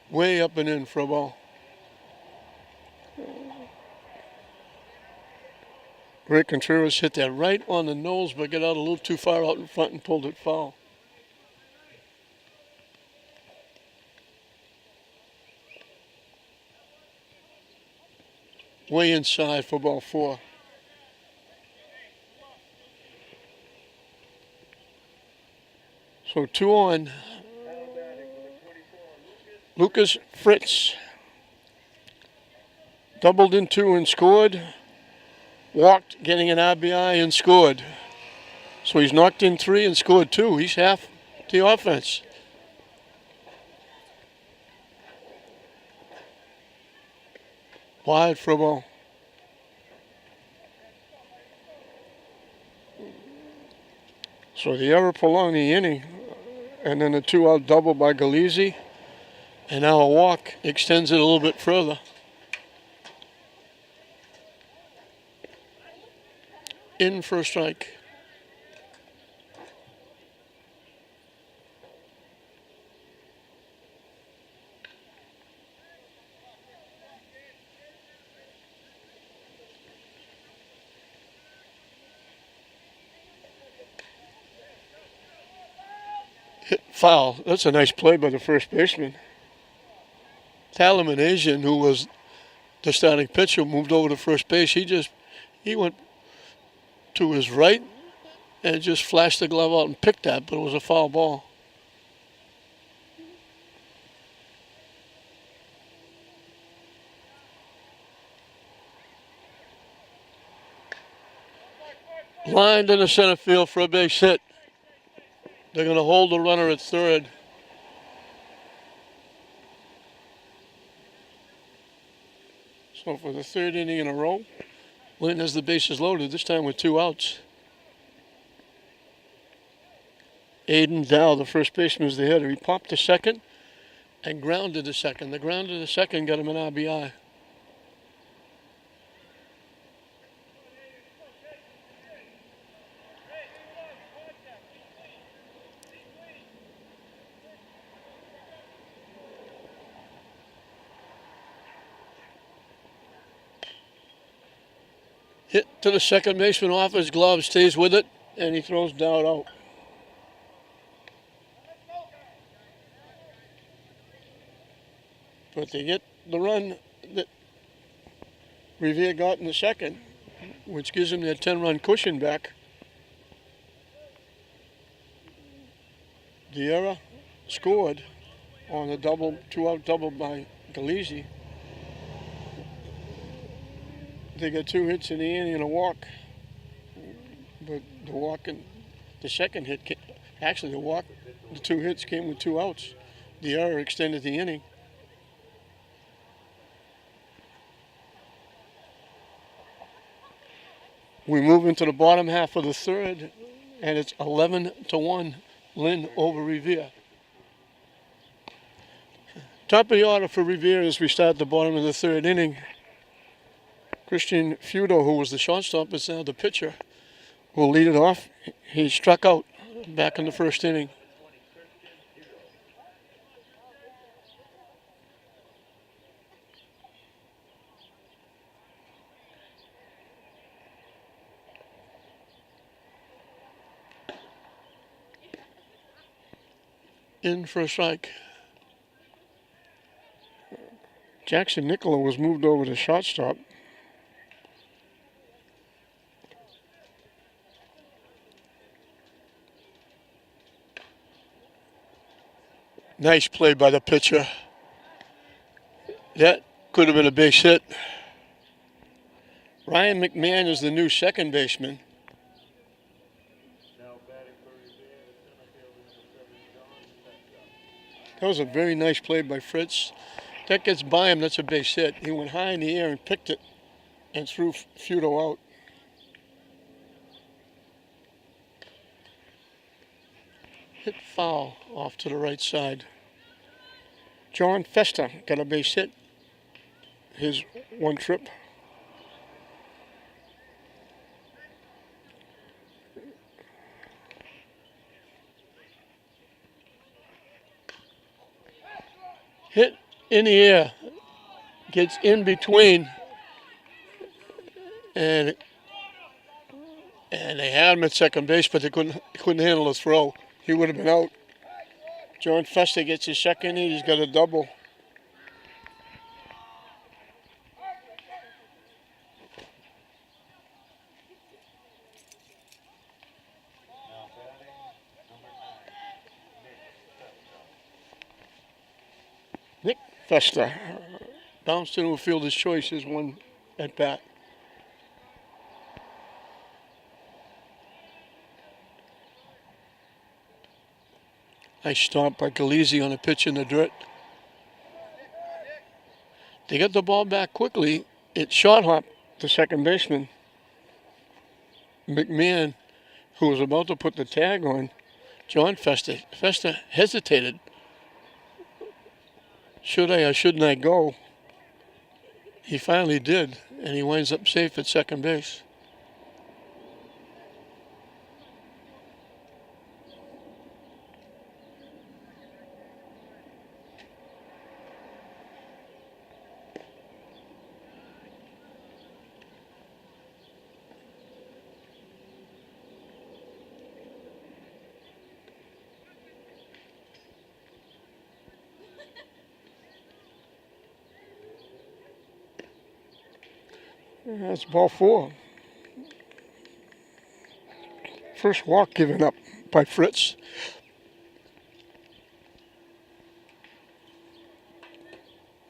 Way up and in for a ball. Rick Contreras hit that right on the nose, but got out a little too far out in front and pulled it foul. Way inside for ball 4. So 2 on. Lucas Fritz doubled in 2 and scored. Walked, getting an RBI and scored. So he's knocked in 3 and scored 2. He's half the offense. Wide for a ball. So the error prolonged the inning, and then a 2-out double by Galizzi, and now a walk extends it a little bit further. In for a strike. Hit foul. That's a nice play by the first baseman. Talaman Asian, who was the starting pitcher, moved over to first base. He went to his right and just flashed the glove out and picked that, but it was a foul ball. Lined in the center field for a base hit. They're going to hold the runner at third. So for the 3rd inning in a row, Lynn has the bases loaded, this time with 2 outs. Aiden Dow, the first baseman, is the hitter. He popped to second and grounded to second. The ground to the second got him an RBI. Hit to the second baseman off his glove, stays with it, and he throws Dowd out. but they get the run that Revere got in the second, which gives them their 10-run cushion back. Diarra scored on a double, 2-out double by Galizzi. They got 2 hits in the inning and a walk, but the walk and the second hit, actually the 2 hits came with 2 outs. Diarra extended the inning. We move into the bottom half of the third, and it's 11-1, Lynn over Revere. Top of the order for Revere as we start the bottom of the third inning. Christian Feudo, who was the shortstop, is now the pitcher, will lead it off. He struck out back in the first inning. In for a strike. Jackson Nicola was moved over to shortstop. Nice play by the pitcher. That could have been a base hit. Ryan McMahon is the new second baseman. That was a very nice play by Fritz. That gets by him, that's a base hit. He went high in the air and picked it and threw Feudo out. Hit foul off to the right side. John Festa got a base hit. His one trip. Hit in the air, gets in between, and they had him at second base, but they couldn't handle the throw. He would have been out. John Festa gets his second hit. He's got a double. Nick Festa bounced into a fielder's choice, his one at bat. Nice stomp by Galizzi on a pitch in the dirt. They got the ball back quickly. It short hopped the second baseman. McMahon, who was about to put the tag on John Festa. Festa hesitated. Should I or shouldn't I go? He finally did, and he winds up safe at second base. That's ball 4. First walk given up by Fritz.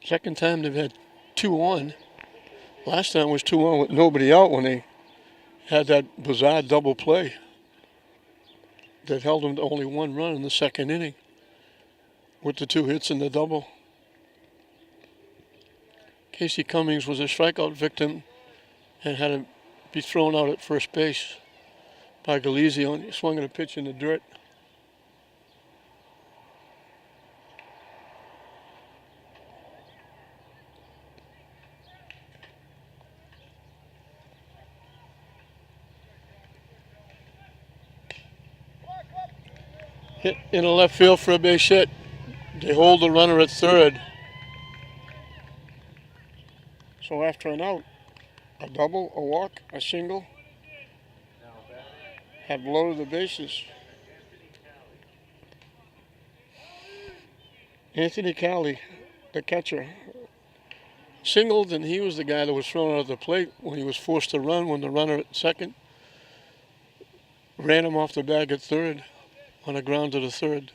Second time they've had 2 on. Last time was 2 on with nobody out when they had that bizarre double play that held them to only 1 run in the second inning with the 2 hits and the double. Casey Cummings was a strikeout victim and had to be thrown out at first base by Galizzi on swung at a pitch in the dirt. Hit in the left field for a base hit. They hold the runner at third. So after an out, a double, a walk, a single, have loaded the bases. Anthony Cowley the catcher, singled, and he was the guy that was thrown out of the plate when he was forced to run when the runner at second ran him off the bag at third on a ground to the third.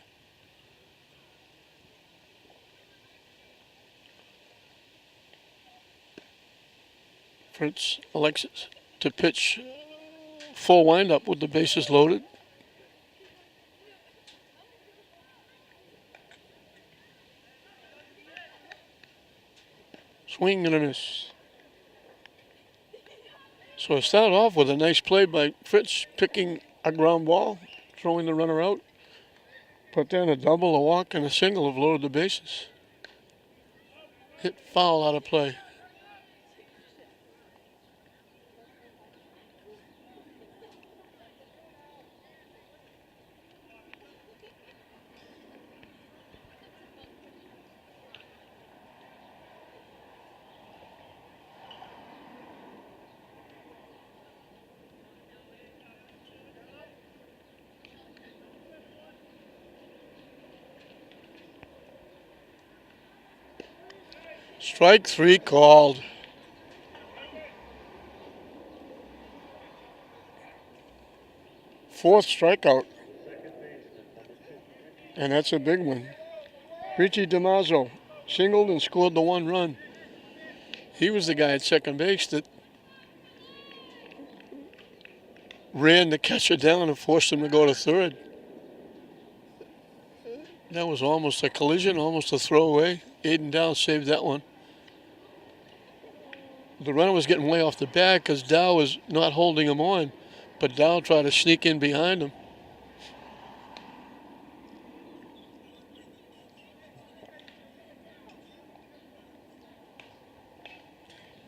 Fritz elects to pitch full windup with the bases loaded. Swing and a miss. So it started off with a nice play by Fritz, picking a ground ball, throwing the runner out. But then a double, a walk, and a single have loaded the bases. Hit foul out of play. Strike three called. Fourth strikeout. And that's a big one. Richie DiMaggio singled and scored the one run. He was the guy at second base that ran the catcher down and forced him to go to third. That was almost a collision, almost a throwaway. Aiden Dow saved that one. The runner was getting way off the bag because Dow was not holding him on, but Dow tried to sneak in behind him.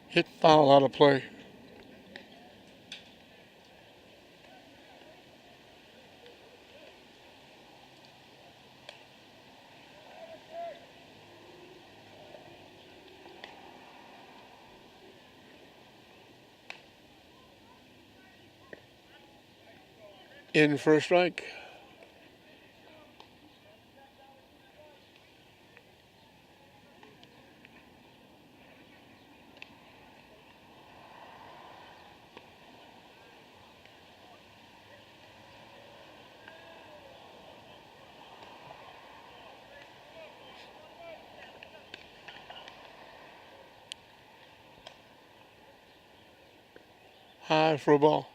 Hit foul out of play. In for a strike. High for a ball.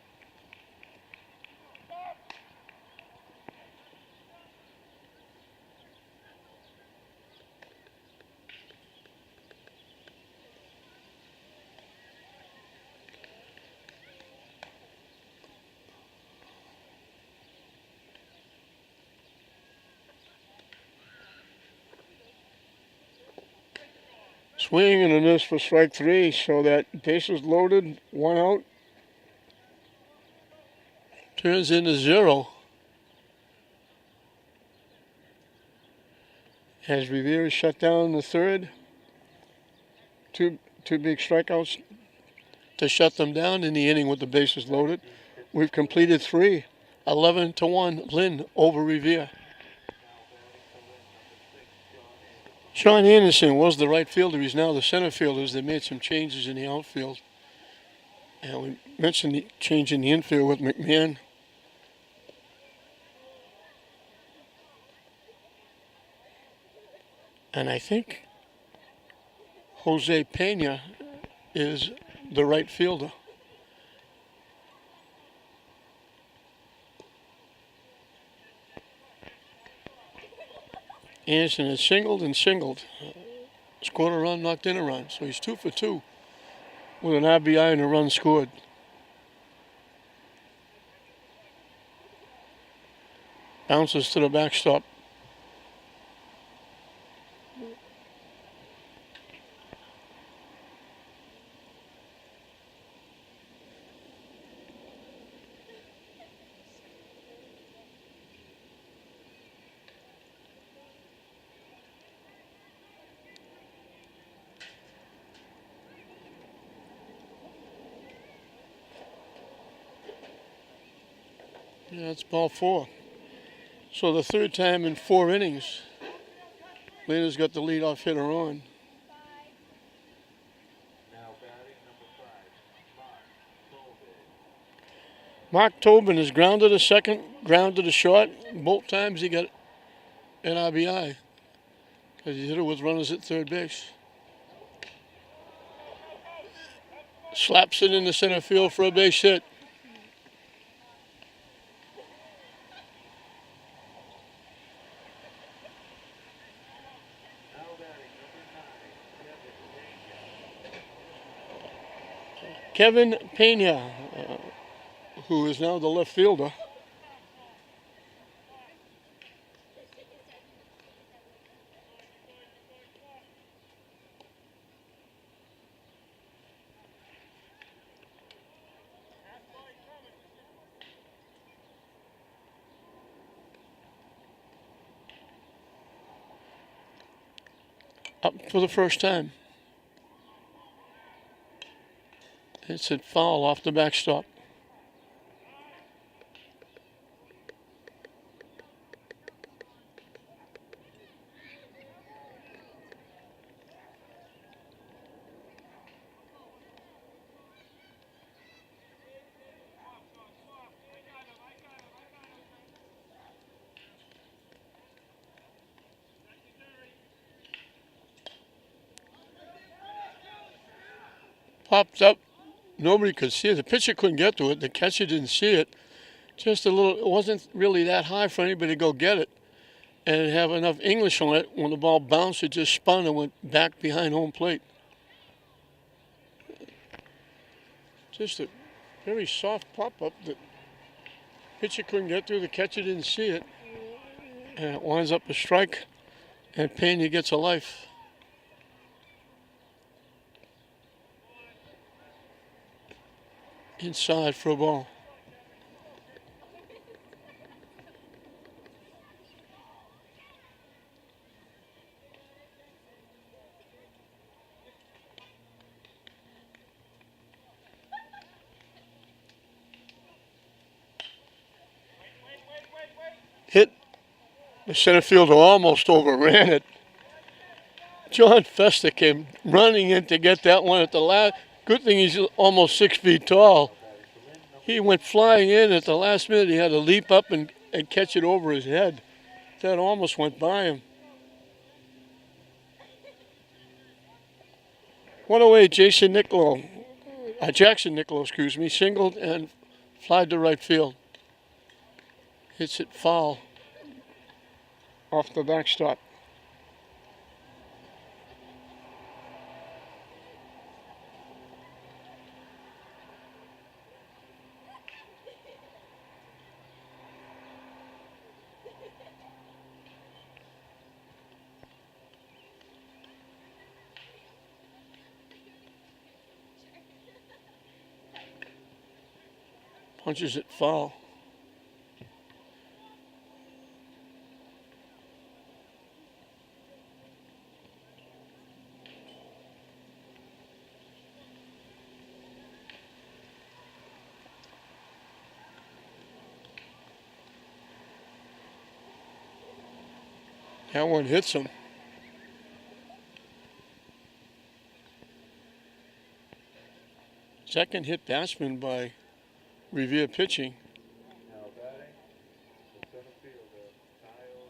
Swing and a miss for strike three, so that bases loaded, one out. Turns into 0. As Revere is shut down in the third. Two big strikeouts to shut them down in the inning with the bases loaded. We've completed 3. 11-1 Lynn over Revere. Sean Anderson was the right fielder. He's now the center fielder. They made some changes in the outfield. And we mentioned the change in the infield with McMahon. And I think Jose Pena is the right fielder. Anderson has singled and singled. Scored a run, knocked in a run. So he's 2 for 2 with an RBI and a run scored. Bounces to the backstop. Yeah, it's ball 4. So the third time in 4 innings, Lynn has got the leadoff hitter on. Now batting number 5, Mark Tobin. Mark Tobin is grounded to second, grounded to short. Both times he got an RBI because he hit it with runners at third base. Slaps it into center field for a base hit. Now batting number 9, Kevin Pena, who is now the left fielder. Up for the first time. It's a foul off the backstop. Popped up. Nobody could see it. The pitcher couldn't get to it. The catcher didn't see it. Just a little, it wasn't really that high for anybody to go get it and have enough English on it. When the ball bounced, it just spun and went back behind home plate. Just a very soft pop-up that pitcher couldn't get through. The catcher didn't see it. And it winds up a strike, and Pena gets a life. Inside for a ball. Hit. The center fielder almost overran it. John Festa came running in to get that one at the last. Good thing he's almost 6 feet tall. He went flying in at the last minute. He had to leap up and catch it over his head. That almost went by him. 108, Jackson Niccolo, singled and flied to right field. Hits it foul off the backstop. Punches it foul. That one hits him. Second hit batsman by Revere pitching. now batting the center fielder, Kyle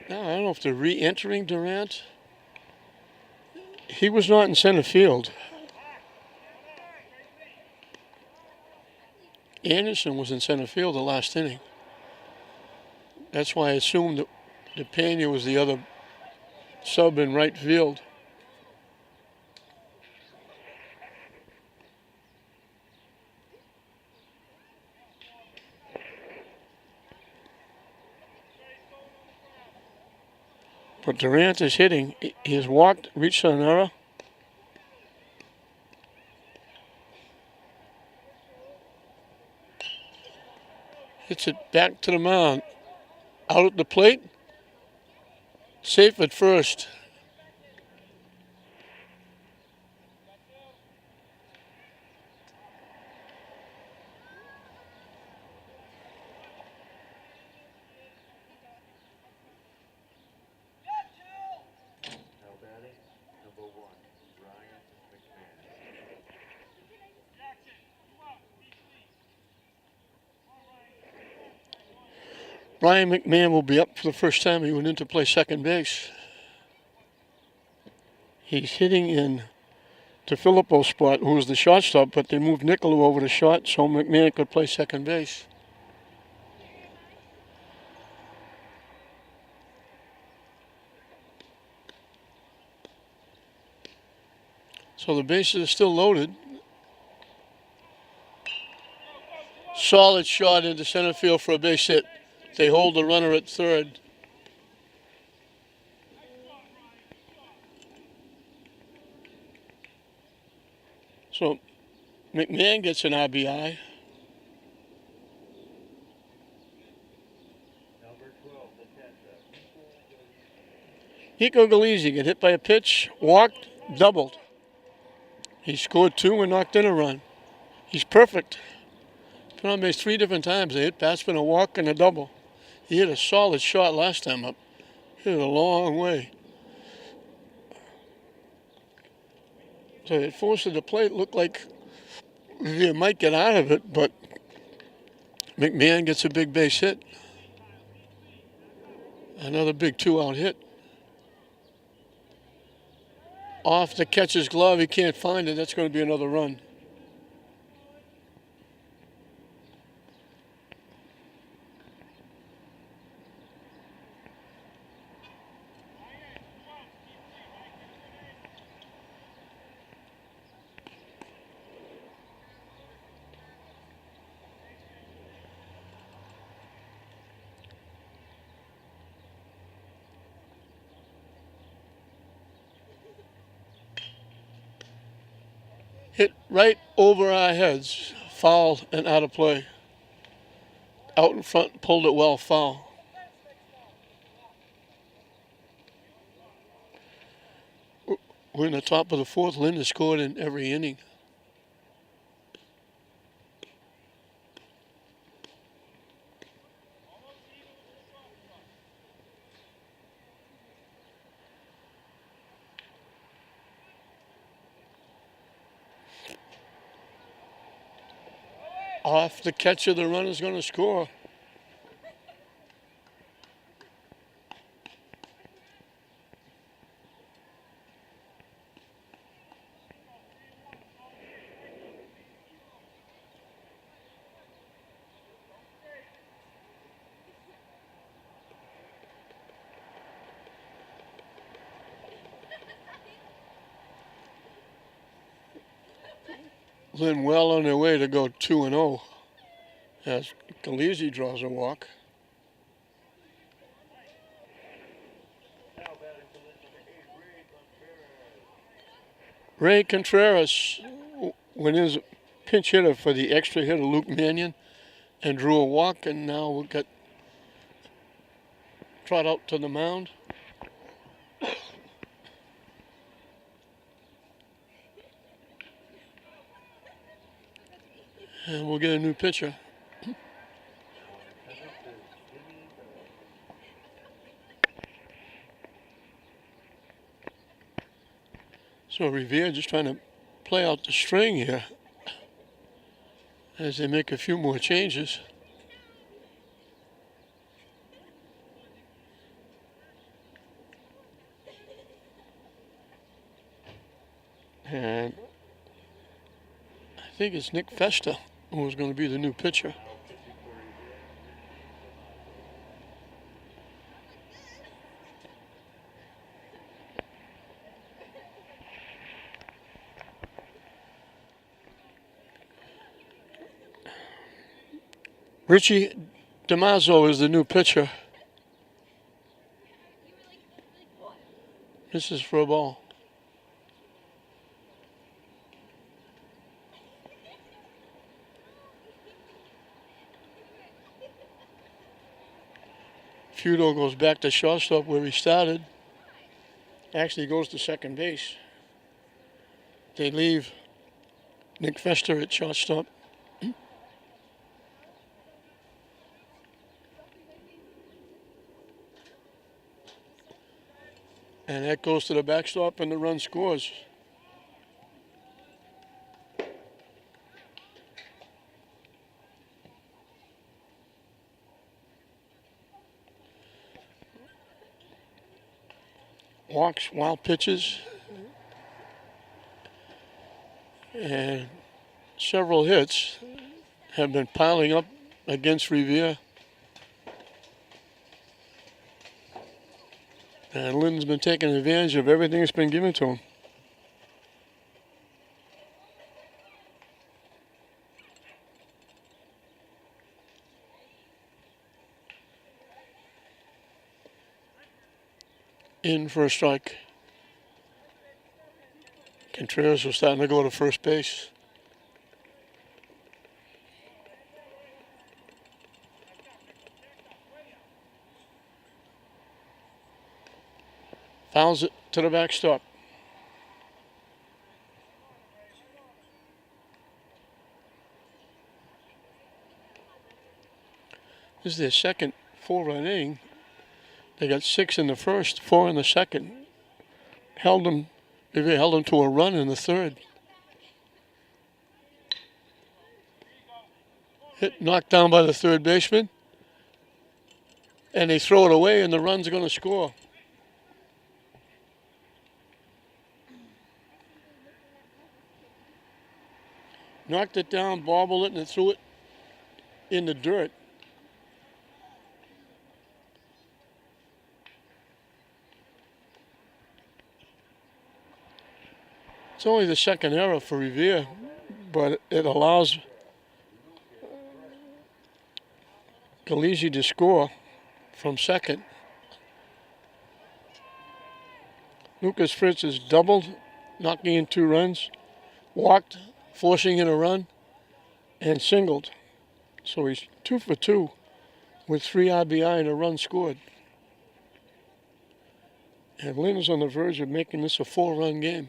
Durant. Now, I don't know if they're re-entering Durant. He was not in center field. Anderson was in center field the last inning. That's why I assumed that DePena was the other sub in right field. But Durant is hitting. He has walked, reached an error. Hits it back to the mound. Out at the plate. Safe at first. Brian McMahon will be up for the first time. He went in to play second base. He's hitting in to Filippo's spot, who was the shortstop, but they moved Niccolo over to short so McMahon could play second base. So the bases are still loaded. Solid shot into center field for a base hit. They hold the runner at third. So McMahon gets an RBI. Number 12, the catcher. Nico Galizzi got hit by a pitch, walked, doubled. He scored 2 and knocked in a run. He's perfect. Been on base 3 different times. They hit batsman, a walk, and a double. He hit a solid shot last time up. Hit it a long way. So it forced it to plate. Looked like Revere might get out of it, but McMahon gets a big base hit. Another big 2-out hit. Off the catcher's glove. He can't find it. That's going to be another run. Hit right over our heads. Foul and out of play. Out in front, pulled it well, foul. We're in the top of the fourth. Lynn has scored in every inning. Off the catcher, the runner's going to score. Lynn well on their way to go 2-0 as Galizzi draws a walk. Now batting position, Ray Contreras. Ray Contreras went in as a pinch hitter for the extra hitter Luke Mannion and drew a walk, and now we'll get trot out to the mound. And we'll get a new pitcher. So Revere just trying to play out the string here as they make a few more changes. And I think it's Nick Festa who is going to be the new pitcher. Richie DiMaggio is the new pitcher. This is for a ball. Feudo goes back to shortstop where he started. Actually goes to second base. They leave Nick Festa at shortstop. And that goes to the backstop and the run scores. walks, wild pitches, and several hits have been piling up against Revere. And Lynn's been taking advantage of everything that's been given to him. In for a strike. Contreras was starting to go to first base. Fouls it to the backstop. This is their second 4-run inning. They got 6 in the first, 4 in the second. They held them to a run in the third. Hit knocked down by the third baseman. And they throw it away, and the run's going to score. Knocked it down, bobbled it, and threw it in the dirt. It's only the second error for Revere, but it allows Galisi to score from second. Lucas Fritz has doubled, knocking in 2 runs, walked, forcing in a run, and singled. So he's 2 for 2 with 3 RBI and a run scored. And Lynn is on the verge of making this a 4-run game.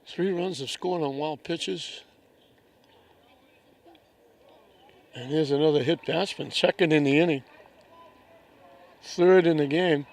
Three runs have scored on wild pitches. And here's another hit batsman, second in the inning. Third in the game.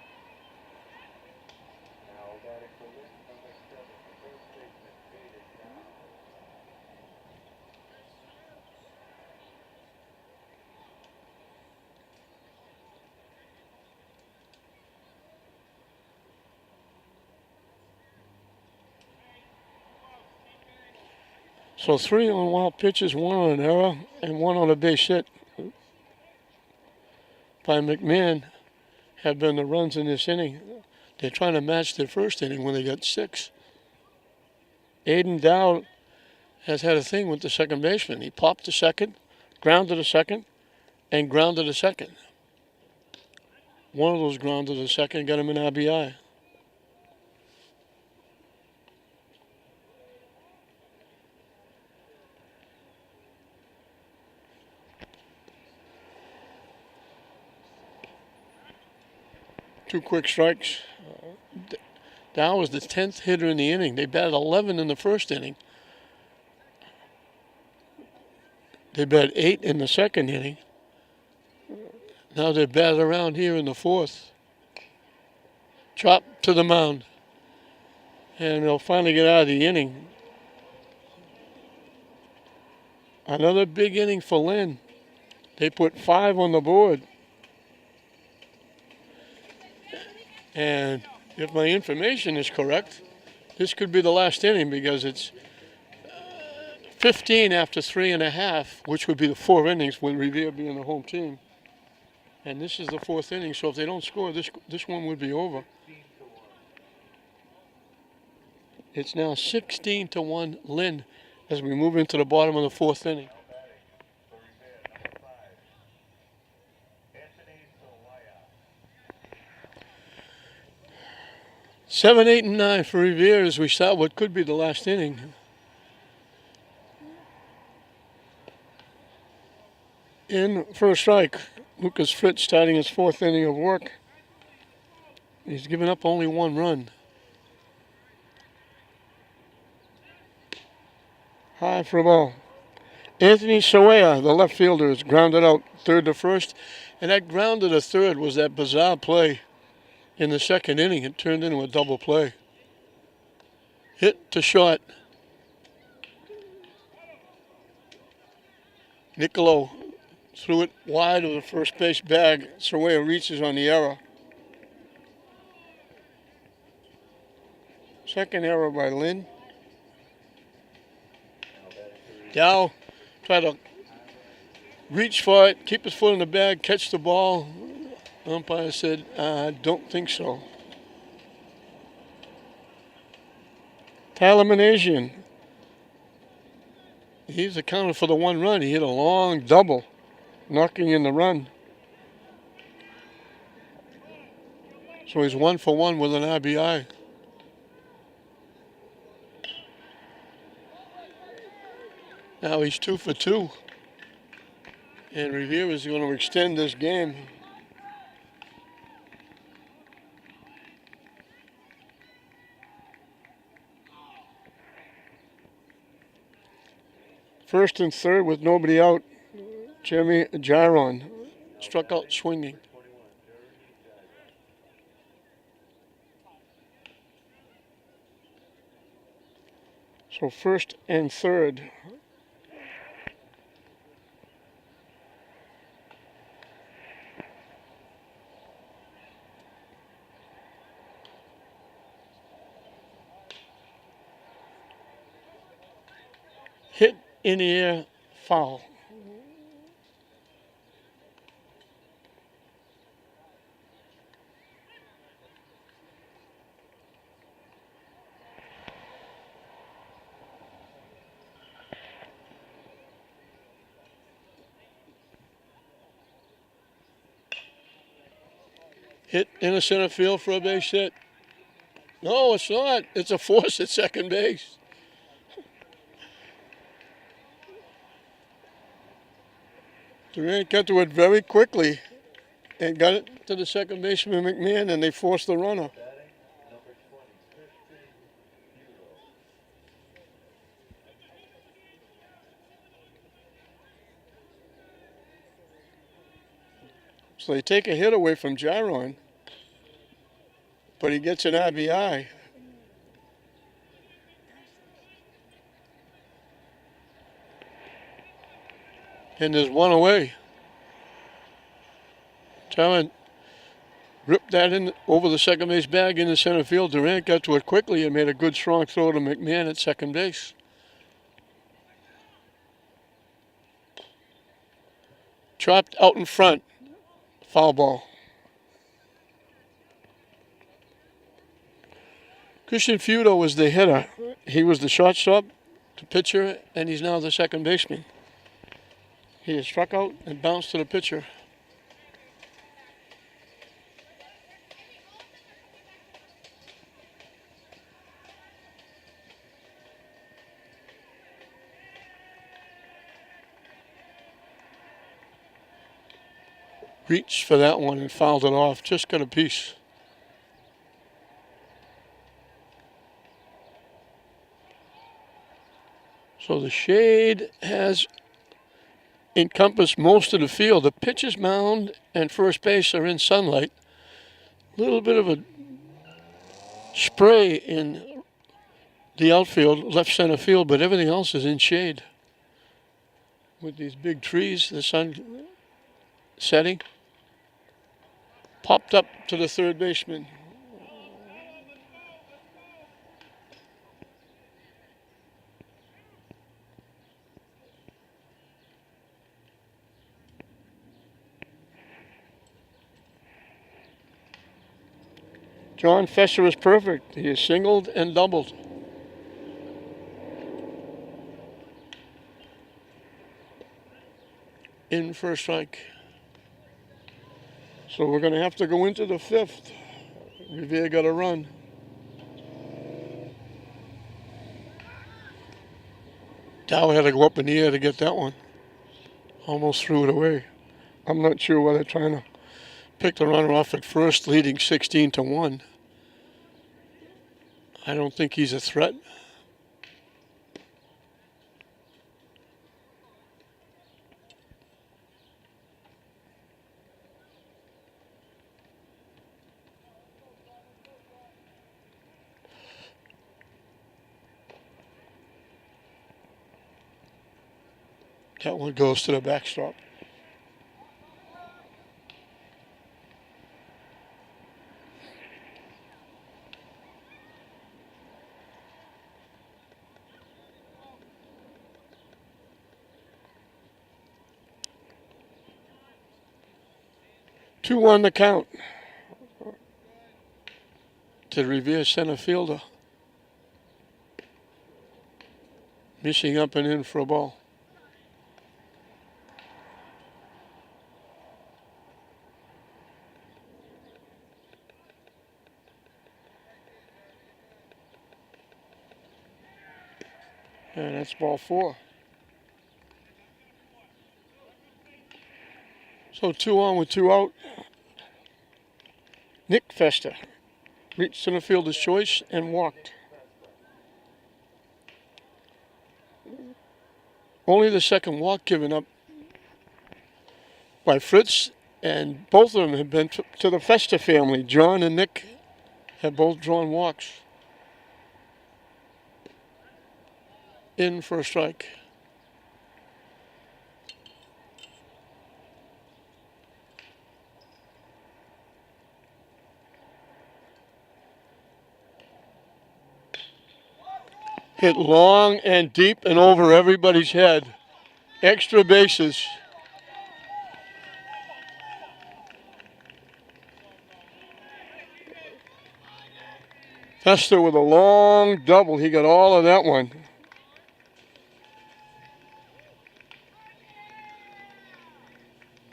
So 3 on wild pitches, 1 on an error, and 1 on a base hit by McMahon have been the runs in this inning. They're trying to match their first inning when they got 6. Aiden Dow has had a thing with the second baseman. He popped to second, grounded to second, and grounded to second. One of those grounded to second got him an RBI. Two quick strikes. Dow was the 10th hitter in the inning. They batted 11 in the first inning. They batted 8 in the second inning. Now they're batted around here in the fourth. Chop to the mound. And they'll finally get out of the inning. Another big inning for Lynn. They put 5 on the board. And if my information is correct, this could be the last inning because it's 15 after 3.5, which would be the 4 innings with Revere being the home team. And this is the 4th inning, so if they don't score, this one would be over. It's now 16-1 Lynn as we move into the bottom of the 4th inning. 7, 8, and 9 for Revere as we start what could be the last inning. In for a strike, Lucas Fritz starting his 4th inning of work. He's given up only 1 run. High for a ball. Anthony Soea, the left fielder, is grounded out third to first. And that ground to the third was that bizarre play in the second inning. It turned into a double play. Hit to short. Niccolo threw it wide of the first base bag. Soea reaches on the error. Second error by Lynn. Dow tried to reach for it, keep his foot in the bag, catch the ball. Umpire said, I don't think so. Tyler Manasian. He's accounted for the one run. He hit a long double, knocking in the run. So he's 1 for 1 with an RBI. Now he's 2 for 2. And Revere is going to extend this game. First and third with nobody out. Jeremy Giron struck out swinging. So first and third. Hit in the air, foul. Hit in the center field for a base hit. No, it's not. It's a force at second base. Durant got to it very quickly and got it to the second baseman, McMahon, and they forced the runner. So they take a hit away from Giron, but he gets an RBI. And there's one away. Giron ripped that in over the second base bag in the center field. Durant got to it quickly and made a good strong throw to McMahon at second base. Chopped out in front. Foul ball. Christian Feudo was the hitter. He was the shortstop, the pitcher, and he's now the second baseman. He is struck out and bounced to the pitcher. Reached for that one and fouled it off. Just got a piece. So the shade has encompassed most of the field. The pitcher's mound and first base are in sunlight. A little bit of a spray in the outfield, left center field, but everything else is in shade. With these big trees, the sun setting. Popped up to the third baseman. John Fesser is perfect. He is singled and doubled. In for a strike. So we're going to have to go into the fifth. Revere got a run. Dow had to go up in the air to get that one. Almost threw it away. I'm not sure why they're trying to pick the runner off at first, leading 16-1. I don't think he's a threat. That one goes to the backstop. Two on the count to the Revere center fielder. Missing up and in for a ball. And that's ball 4. So 2 on with 2 out. Nick Fester reached center fielder's choice and walked. Only the second walk given up by Fritz, and both of them have been to the Fester family. John and Nick have both drawn walks. In for a strike. Hit long and deep and over everybody's head. Extra bases. Fester with a long double. He got all of that one.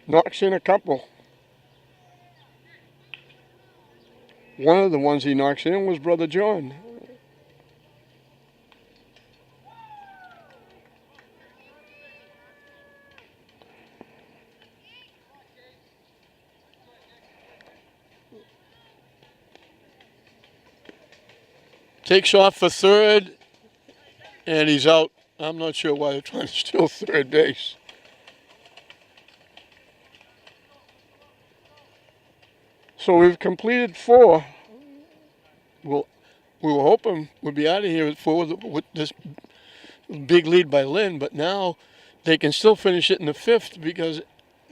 Knocks in a couple. One of the ones he knocks in was Brother John. Takes off for third, and he's out. I'm not sure why they're trying to steal third base. So we've completed 4. We were hoping we'd be out of here at 4 with this big lead by Lynn, but now they can still finish it in the 5th, because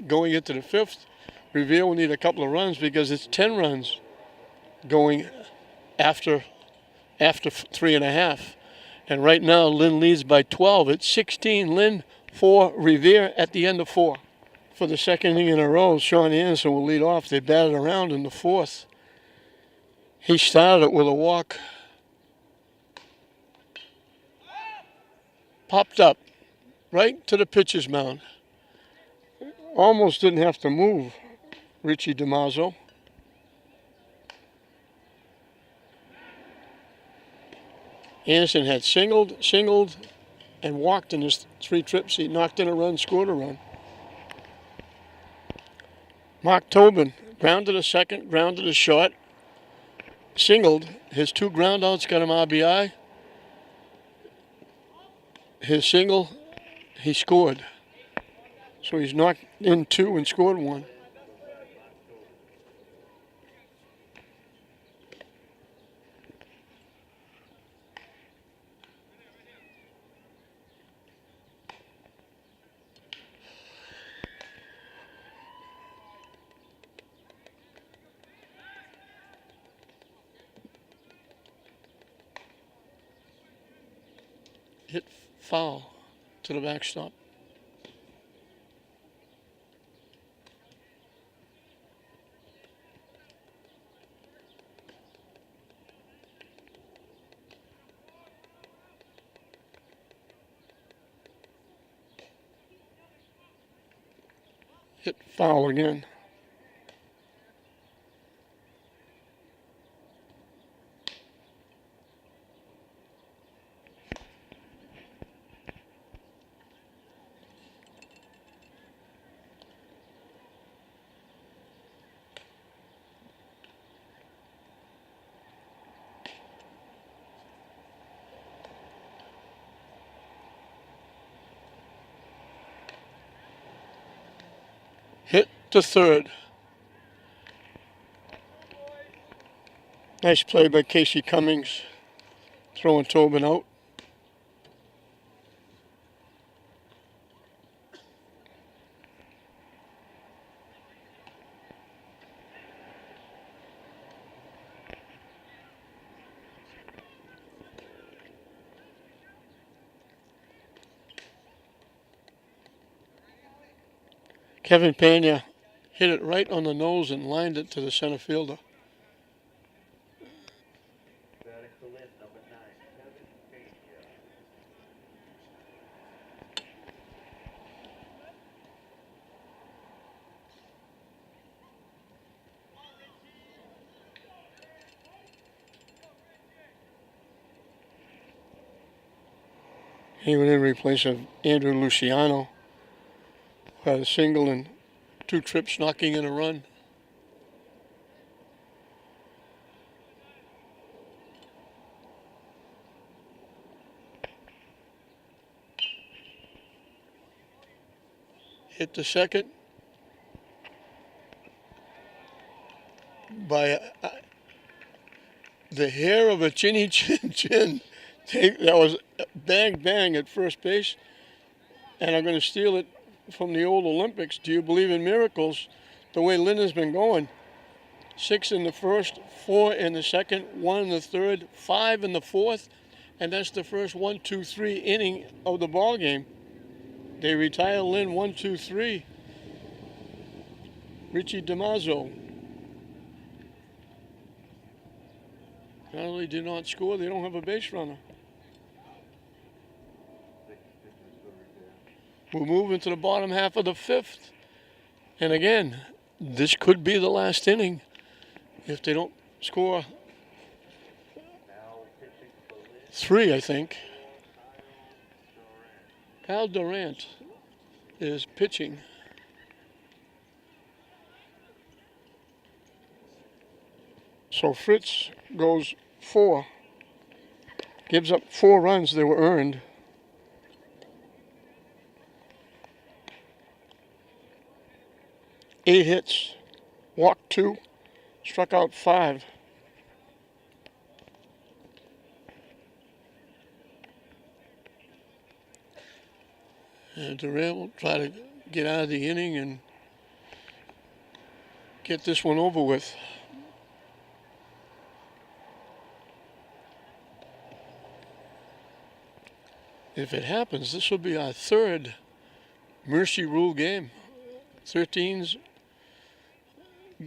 going into the 5th, Revere will need a couple of runs because it's 10 runs going after 3.5. And right now Lynn leads by 12. It's 16 Lynn, 4 Revere at the end of 4. For the second inning in a row, Sean Anderson will lead off. They batted around in the 4th. He started it with a walk. Popped up right to the pitcher's mound. Almost didn't have to move, Richie DiMaggio. Anderson had singled, and walked in his 3 trips. He knocked in a run, scored a run. Mark Tobin grounded a second, grounded a short, singled. His 2 ground outs got him RBI. His single, he scored. So he's knocked in 2 and scored 1. Hit foul to the backstop. Hit foul again. Hit to third. Nice play by Casey Cummings, throwing Tobin out. Kevin Pena hit it right on the nose and lined it to the center fielder. Batting for Lynn, number 9, Kevin Pena. He went in replace of Andrew Luciano, who had a single and 2 trips knocking in a run. Hit the second by the hair of a chinny chin. That was bang bang at first base, and I'm going to steal it from the old Olympics. Do you believe in miracles? The way Lynn has been going, 6 in the first, 4 in the second, 1 in the third, 5 in the fourth, and that's the first 1, 2, 3 inning of the ball game. They retire Lynn 1, 2, 3. Richie DiMaggio. Not only did not score, they don't have a base runner. We're moving to the bottom half of the 5th. And again, this could be the last inning if they don't score 3, I think. Kyle Durant is pitching. So Fritz goes 4, gives up 4 runs that were earned. Eight hits, walked 2, struck out 5. And Durant will try to get out of the inning and get this one over with. If it happens, this will be our 3rd mercy rule game. 15's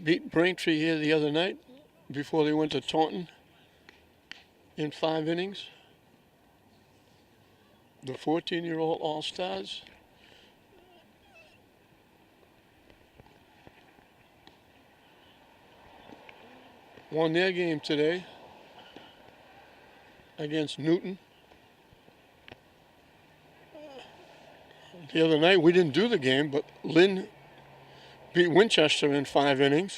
beat Braintree here the other night before they went to Taunton in 5 innings. The 14-year-old All-Stars. Won their game today against Newton. The other night we didn't do the game, but Lynn beat Winchester in 5 innings.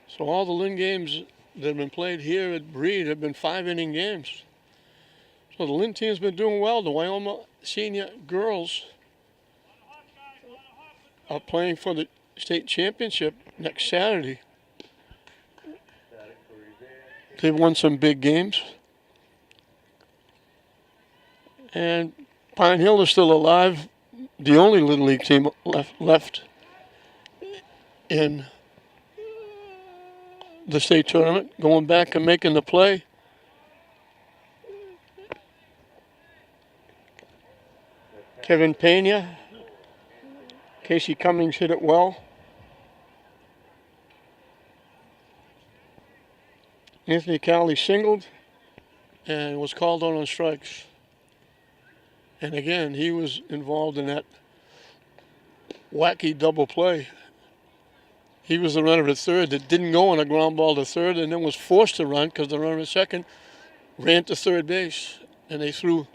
So all the Lynn games that have been played here at Breed have been 5-inning games. So the Lynn team's been doing well. The Wyoming senior girls are playing for the state championship next Saturday. They've won some big games. And Pine Hill is still alive. The only Little League team left in the state tournament, going back and making the play. Kevin Pena, Casey Cummings hit it well. Anthony Cowley singled and was called on strikes. And again, he was involved in that wacky double play. He was the runner at third that didn't go on a ground ball to third and then was forced to run because the runner at second ran to third base. And they threw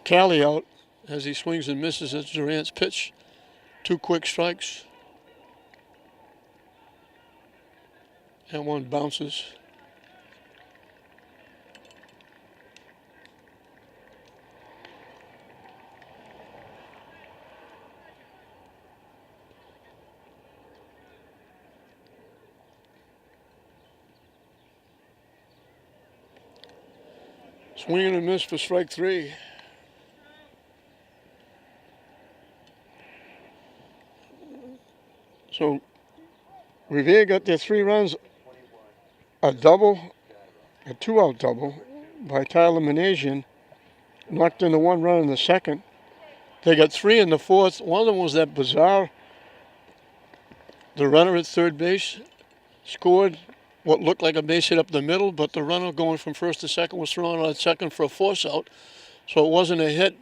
Cali out as he swings and misses at Durant's pitch. 2 quick strikes. And 1 bounces. Swing and a miss for strike 3. So Revere got their 3 runs, a double, a 2-out double by Tyler Manasian, knocked in the 1 run in the second. They got 3 in the 4th. One of them was that bizarre. The runner at third base scored what looked like a base hit up the middle, but the runner going from first to second was thrown on second for a force out. So it wasn't a hit.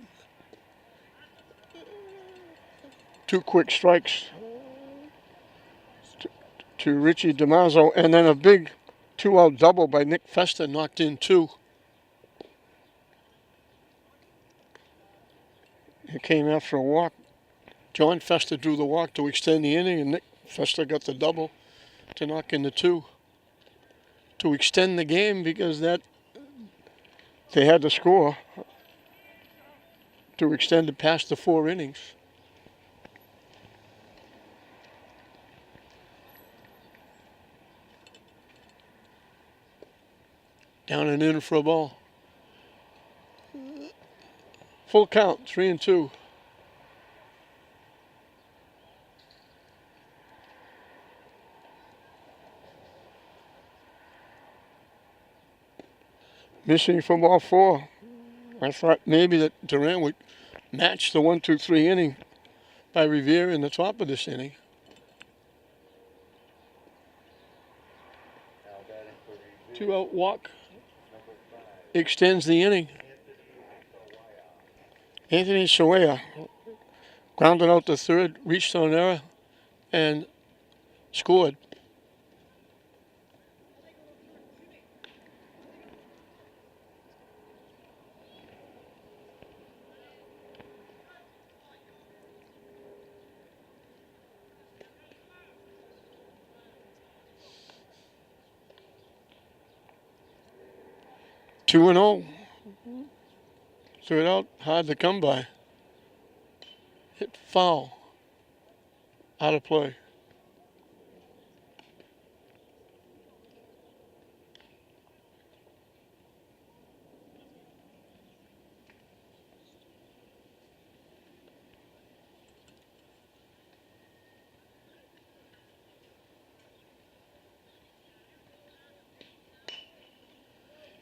2 quick strikes to Richie DiMaggio, and then a big 2-out double by Nick Festa knocked in 2. It came after a walk. John Festa drew the walk to extend the inning, and Nick Festa got the double to knock in the 2 to extend the game, because that they had to score to extend it past the 4 innings. Down and in for a ball. Full count, 3-2. Missing from all 4. I thought maybe that Durant would match the 1-2-3 inning by Revere in the top of this inning. Now batting for Revere, 2-out walk number 5, extends the inning. Anthony Sawaya. Anthony Sawaya grounded out the third, reached on error, and scored. Two and 0. Threw it out, hard to come by. Hit foul. Out of play.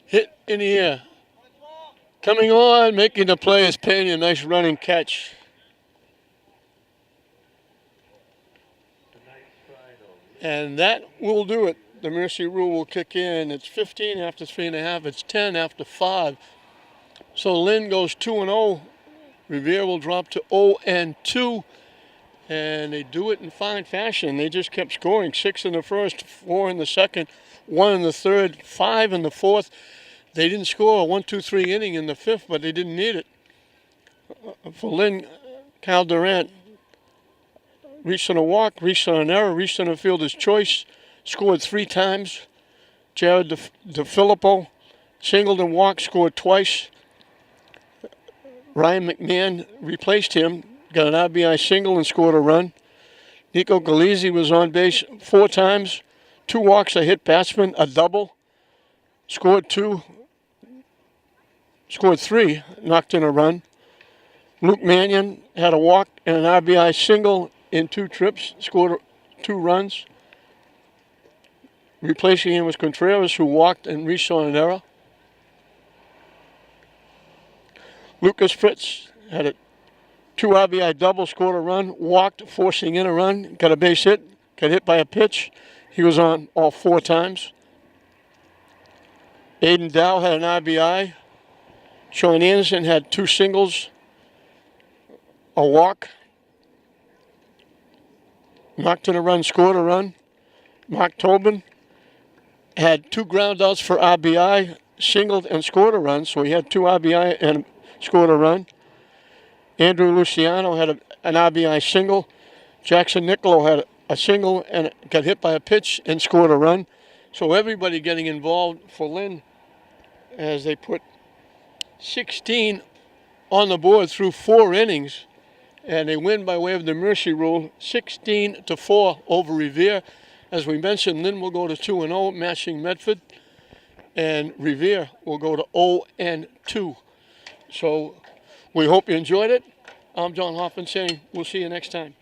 Hit in the air. Coming on, making the play is Pena. Nice running catch. Tonight's final. And that will do it. The mercy rule will kick in. It's 15 after 3.5. It's 10 after 5. So Lynn goes 2-0. Revere will drop to 0-2. And they do it in fine fashion. They just kept scoring. 6 in the first, 4 in the second, 1 in the third, 5 in the fourth. They didn't score a 1-2-3 inning in the 5th, but they didn't need it. For Lynn, Cal Durant reached on a walk, reached on an error, reached on a fielder's choice, scored 3 times. Jared DeFilippo singled and walked, scored twice. Ryan McMahon replaced him, got an RBI single and scored a run. Nico Galizzi was on base 4 times, 2 walks, a hit batsman, a double, scored 3, knocked in a run. Luke Mannion had a walk and an RBI single in 2 trips, scored 2 runs. Replacing him was Contreras, who walked and reached on an error. Lucas Fritz had a 2 RBI double, scored a run, walked, forcing in a run, got a base hit, got hit by a pitch. He was on all 4 times. Aiden Dow had an RBI. Sean Anderson had 2 singles, a walk, knocked in a run, scored a run. Mark Tobin had 2 groundouts for RBI, singled and scored a run, so he had 2 RBI and scored a run. Andrew Luciano had an RBI single. Jackson Niccolo had a single and got hit by a pitch and scored a run. So everybody getting involved for Lynn as they put 16 on the board through 4 innings, and they win by way of the mercy rule, 16-4 over Revere. As we mentioned, Lynn will go to 2-0, matching Medford, and Revere will go to 0-2. So we hope you enjoyed it. I'm John Hoffman saying we'll see you next time.